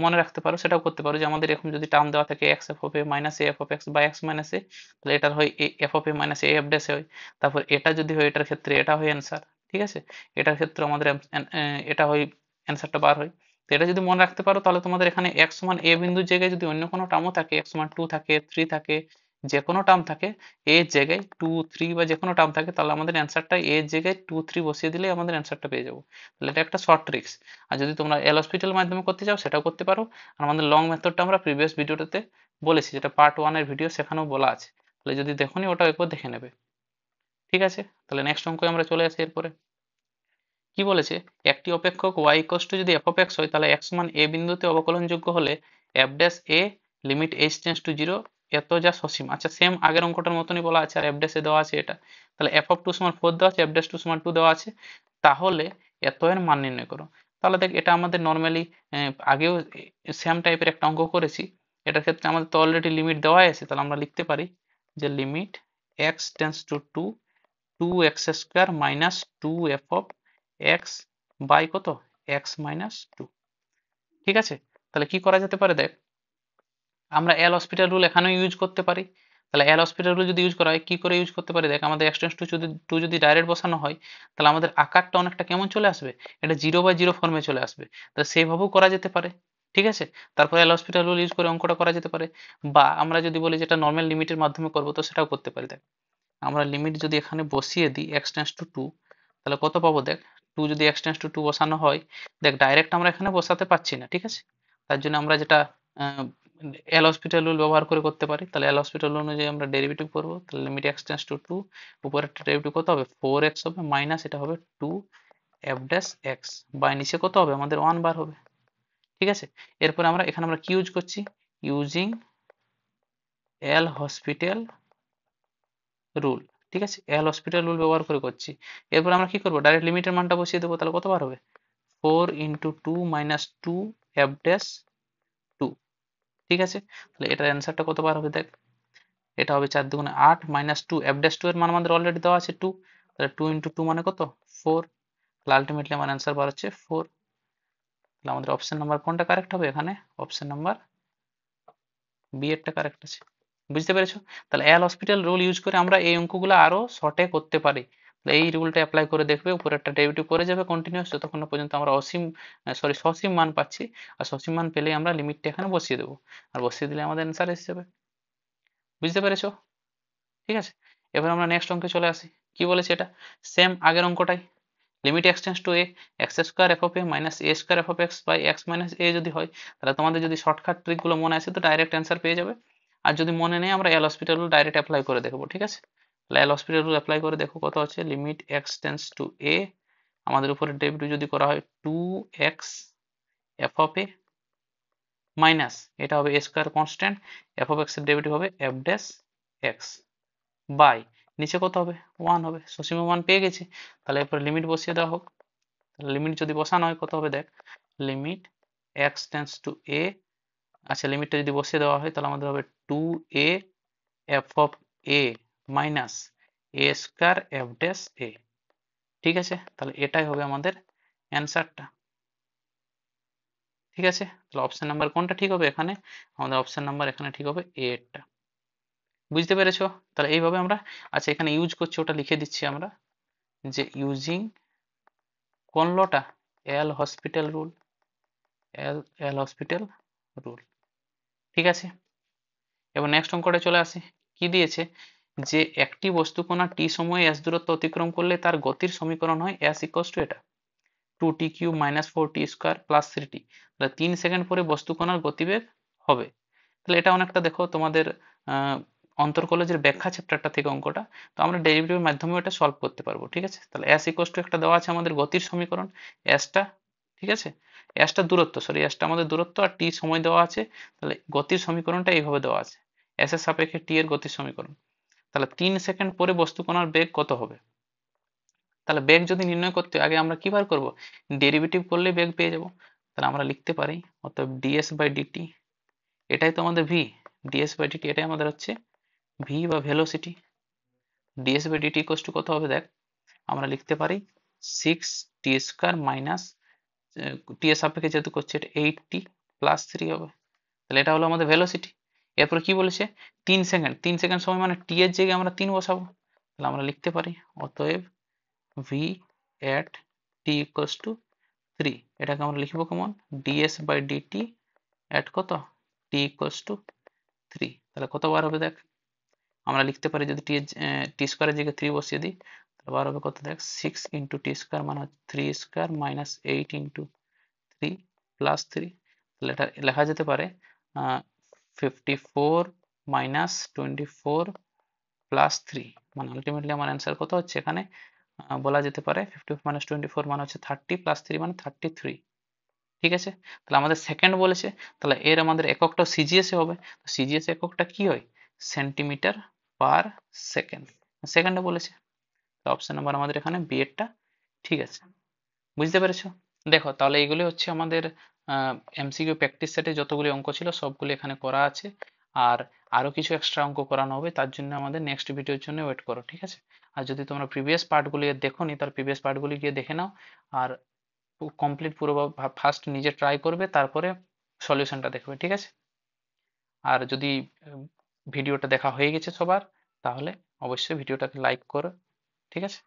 Speaker 1: মনে রাখতে পারো, সেটাও করতে পারো, যে আমাদের এরকম যদি টার্ম দেওয়া থাকে x f of a minus a f of x by x minus a, তাহলে এটার হয় a f of a minus a f dash হয়, তারপর এটা যদি হয় এটার ক্ষেত্রে এটা হয় অ্যান্সার। ঠিক আছে, এটার ক্ষেত্রে আমাদের এটা হয় অ্যান্সারটা বার হয়। তো এটা যদি মনে রাখতে পারো, তাহলে তোমাদের এখানে এক্স সমান এ বিন্দুর জায়গায় যদি অন্য কোনো টার্মও থাকে, এক্স সমান টু থাকে, থ্রি থাকে, যে কোনো টার্ম থাকে, এর জায়গায় টু থ্রি বা যে কোনো টার্ম থাকে, তাহলে আমাদের অ্যান্সারটা এর জায়গায় টু থ্রি বসিয়ে দিলে আমাদের অ্যান্সারটা পেয়ে যাবো। তাহলে এটা একটা শর্ট ট্রিক্স। আর যদি তোমরা এল হসপিটাল মাধ্যমে করতে চাও, সেটাও করতে পারো। আর আমাদের লং মেথডটা আমরা প্রিভিয়াস ভিডিওটাতে বলেছি, যেটা পার্ট ওয়ানের ভিডিও, সেখানেও বলা আছে, তাহলে যদি দেখোনি ওটাও একবার দেখে নেবে। ঠিক আছে, তাহলে নেক্সট অঙ্কে আমরা চলে আসি। এরপরে কি বলেছে, একটি অপেক্ষক y ইকুয়ালস টু যদি f অফ x হয়, তাহলে x সমান a বিন্দুতে অবকলনযোগ্য হলে f dash a limit h tends to 0 এত যা সসীম। আচ্ছা, সেম আগের অঙ্কটার মতনই বলা আছে, আর f ড্যাশ এ দেওয়া আছে এটা। তাহলে f অফ 2 সমান 4 দেওয়া আছে, f ড্যাশ 2 সমান 2 দেওয়া আছে, তাহলে এত এর মান নির্ণয় করো। তাহলে দেখ, এটা আমাদের নর্মালি আগেও সেম টাইপের একটা অঙ্ক করেছি। এটার ক্ষেত্রে আমাদের তো অলরেডি লিমিট দেওয়াই আছে, তাহলে আমরা লিখতে পারি যে limit x tends to 2 2x square minus 2f of x by কত, এক্স মাইনাস টু। ঠিক আছে, তাহলে কি করা যেতে পারে দেখ, আমরা এল হসপিটাল রুল এখানেও ইউজ করতে পারি। তাহলে এল হসপিটাল রুল যদি ইউজ করা হয় কি করে ইউজ করতে পারি, দেখ আমাদের এক্স টেন্স টু যদি ডাইরেক্ট বসানো হয় তাহলে আমাদের আকারটা অনেকটা কেমন চলে আসবে, এটা 0/0 ফর্মে চলে আসবে। তো সেইভাবেও করা যেতে পারে, ঠিক আছে। তারপরে এল হসপিটাল রুল ইউজ করে অঙ্কটা করা যেতে পারে, বা আমরা যদি বলি যেটা নর্মাল লিমিটের মাধ্যমে করবো তো সেটাও করতে পারি। দেখ আমরা লিমিট যদি এখানে বসিয়ে দিই এক্স টেন্স টু 2, তাহলে কত পাবো দেখ, 2 যদি এক্স টেন্স টু 2 বসানো হয়, দেখ ডাইরেক্ট আমরা এখানে বসাতে পারছি না, ঠিক আছে। তার জন্য আমরা যেটা এল হসপিটাল রুল ব্যবহার করে করতে পারি। তাহলে এল হসপিটাল রুল অনুযায়ী আমরা ডেরিভেটিভ করবো, তাহলে লিমিট এক্স টেন্স টু 2, উপরেরটা ডেরিভেটিভ কত হবে 4x হবে, মাইনাস এটা হবে 2 f ড্যাশ এক্স, বাই নিচে কত হবে আমাদের 1 বার হবে, ঠিক আছে। এরপর আমরা এখানে আমরা কি ইউজ করছি, ইউজিং এল হসপিটাল রুল, ঠিক আছে, এল হসপিটাল রুল ব্যবহার করে করছি। এরপর আমরা কি করবো, ডাইরেক্ট লিমিটের মানটা বসিয়ে দেবো, তাহলে কতবার হবে 4 × 2 - 2 f ড্যাশ 2, ঠিক আছে। তাহলে এটার অ্যান্সারটা কতবার হবে দেখ, এটা হবে 4 × 8 - 2 f ড্যাশ 2 এর মান আমাদের অলরেডি দেওয়া আছে 2, তাহলে 2 × 2 মানে কত 4, তাহলে আলটিমেটলি আমার অ্যান্সার বার হচ্ছে 4। তাহলে আমাদের অপশন নাম্বার কোনটা কারেক্ট হবে, এখানে অপশন নাম্বার বি এরটা কারেক্ট আছে। বুঝতে পেরেছো? তাহলে এল হসপিটাল রুল ইউজ করে আমরা এই অঙ্কগুলো আরো শর্টে করতে পারি। এই রুলটা অ্যাপ্লাই করে দেখবে, উপরে একটা ডেরিভেটিভ করে যাবে কন্টিনিউয়াস, যতক্ষণ না পর্যন্ত আমরা সসীম মান পাচ্ছি। আর সসীম মান পেলেই আমরা লিমিটটা এখানে বসিয়ে দেবো, আর বসিয়ে দিলে আমাদের অ্যান্সার এসে যাবে। বুঝতে পেরেছো? ঠিক আছে। এবার আমরা নেক্সট অঙ্কে চলে আসি। কি বলেছে এটা, সেম আগের অঙ্কটাই, limit x tends to a x square f of a minus a square f of x by x minus a যদি হয়, তাহলে তোমাদের যদি শর্টকাট ট্রিকগুলো মনে আছে তো ডাইরেক্ট অ্যান্সার পেয়ে যাবে। আর যদি মনে নেই আমরা L'Hospital rule direct apply করে দেখবো, ঠিক আছে। তাহলে এল হসপিটাল রুল অ্যাপ্লাই করে দেখো কত হচ্ছে, লিমিট এক্স টেন্স টু এ, আমাদের উপরে ডেরিভেটিভ যদি করা হয় 2x F of a minus এটা হবে a square constant, f of x এর ডেরিভেটিভ হবে এফ ড্যাশ এক্স বাই নিচে কত হবে 1 হবে, সসীম মান পেয়ে গেছি। তাহলে এরপর লিমিট বসিয়ে দেওয়া হোক, লিমিট যদি বসানো হয় কত হবে দেখ, লিমিট এক্স টেন্স টু এ, আচ্ছা লিমিটটা যদি বসিয়ে দেওয়া হয় তাহলে আমাদের হবে 2a F of a minus a square F dash এ, ঠিক আছে। তাহলে এটাই হবে আমাদের অ্যান্সারটা, ঠিক আছে। তাহলে অপশন নাম্বার কোনটা ঠিক হবে এখানে, আমাদের অপশন নাম্বার এখানে ঠিক হবে এ এরটা। বুঝতে পেরেছো? তাহলে এইভাবে আমরা, আচ্ছা এখানে ইউজ করছি ওটা লিখে দিচ্ছি আমরা, যে ইউজিং কোন লটা, এল হসপিটাল রুল, এল হসপিটাল রুল, ঠিক আছে। এবার নেক্সট অঙ্কটা চলে আসি। কি দিয়েছে, যে একটি বস্তু কণা টি সময়ে এস দূরত্ব অতিক্রম করলে তার গতির সমীকরণ হয় এস ইকুয়ালস টু এটা 2t³ - 4t² + 3t, তাহলে 3 সেকেন্ড পরে বস্তু কণার গতিবেগ হবে। তাহলে এটা অনেকটা দেখো তোমাদের অন্তর কলেজের ব্যাখ্যা চ্যাপ্টারটা থেকে অঙ্কটা, তো আমরা ডেরিভেটিভের মাধ্যমে এটা সলভ করতে পারবো, ঠিক আছে। তাহলে এস ইকুয়ালস টু একটা দেওয়া আছে আমাদের গতির সমীকরণ এসটা, ঠিক আছে, এসটা দূরত্ব, সরি এসটা আমাদের দূরত্ব আর টি সময় দেওয়া আছে, তাহলে গতির সমীকরণটা এইভাবে দেওয়া আছে, এস এর সাপেক্ষে টি এর গতির সমীকরণ। তাহলে 3 সেকেন্ড পরে বস্তু কণার বেগ কত হবে, তাহলে বেগ যদি নির্ণয় করতে আগে আমরা কি বার করবো, ডেরিভেটিভ করলে বেগ পেয়ে যাব। তাহলে আমরা লিখতে পারি অতএব ডিএস বাই ডিটি, এটাই তো আমাদের ভি, ডিএস বাই ডিটি এটাই আমাদের হচ্ছে ভি বা velocity. Ds by dt equals to কত হবে দেখ, আমরা লিখতে পারি 6t² মাইনাস টি এর সাপেক্ষে যেহেতু করছে এটা 8t প্লাস 3 হবে। তাহলে এটা হলো আমাদের ভেলোসিটি। এরপর কি বলেছে 3 সেকেন্ড, 3 সেকেন্ড সময় মানে টি এর জায়গায় আমরা 3 বসাবো, তাহলে আমরা লিখতে পারি অতএব V at T equals to 3, এটাকে আমরা লিখবো কেমন, ডিএস বাই ডিটি এট কত টি ইকুয়ালস টু 3, তাহলে কতবার হবে দেখ, আমরা লিখতে পারি যদি টি স্কোয়ারের জায়গায় 3 বসিয়ে দিই তাহলে বার হবে কত দেখ, 6 × t² মানে 3² মাইনাস 8 × 3 প্লাস 3, তাহলে এটা লেখা যেতে পারে 54 মাইনাস 24 প্লাস 3, মানে আলটিমেটলি আমার অ্যান্সার কত হচ্ছে এখানে, বলা যেতে পারে 54 মাইনাস 24 মানে হচ্ছে 30 প্লাস 3 মানে 33, ঠিক আছে। তাহলে আমাদের সেকেন্ড বলেছে, তাহলে এর আমাদের এককটা সিজিএস এ হবে, সিজিএস এককটা কি হয়, সেন্টিমিটার পার সেকেন্ড, সেকেন্ডে বলেছে। অপশন নাম্বার আমাদের এখানে বি এরটা ঠিক আছে। বুঝতে পেরেছো? দেখো তাহলে এইগুলি হচ্ছে আমাদের এমসিকিউ প্র্যাকটিস সেটে যতগুলি অঙ্ক ছিল সবগুলি এখানে করা আছে, আর আরো কিছু এক্সট্রা অঙ্ক করানো হবে, তার জন্য আমাদের নেক্সট ভিডিওর জন্য ওয়েট করো, ঠিক আছে। আর যদি তোমরা প্রিভিয়াস পার্টগুলি দেখোনি তার প্রিভিয়াস পার্টগুলি গিয়ে দেখে নাও, আর কমপ্লিট পুরো ফার্স্ট নিজে ট্রাই করবে তারপরে সলিউশনটা দেখবে, ঠিক আছে। আর যদি ভিডিওটা দেখা হয়ে গেছে সবার, তাহলে অবশ্যই ভিডিওটাকে লাইক করো, ঠিক আছে?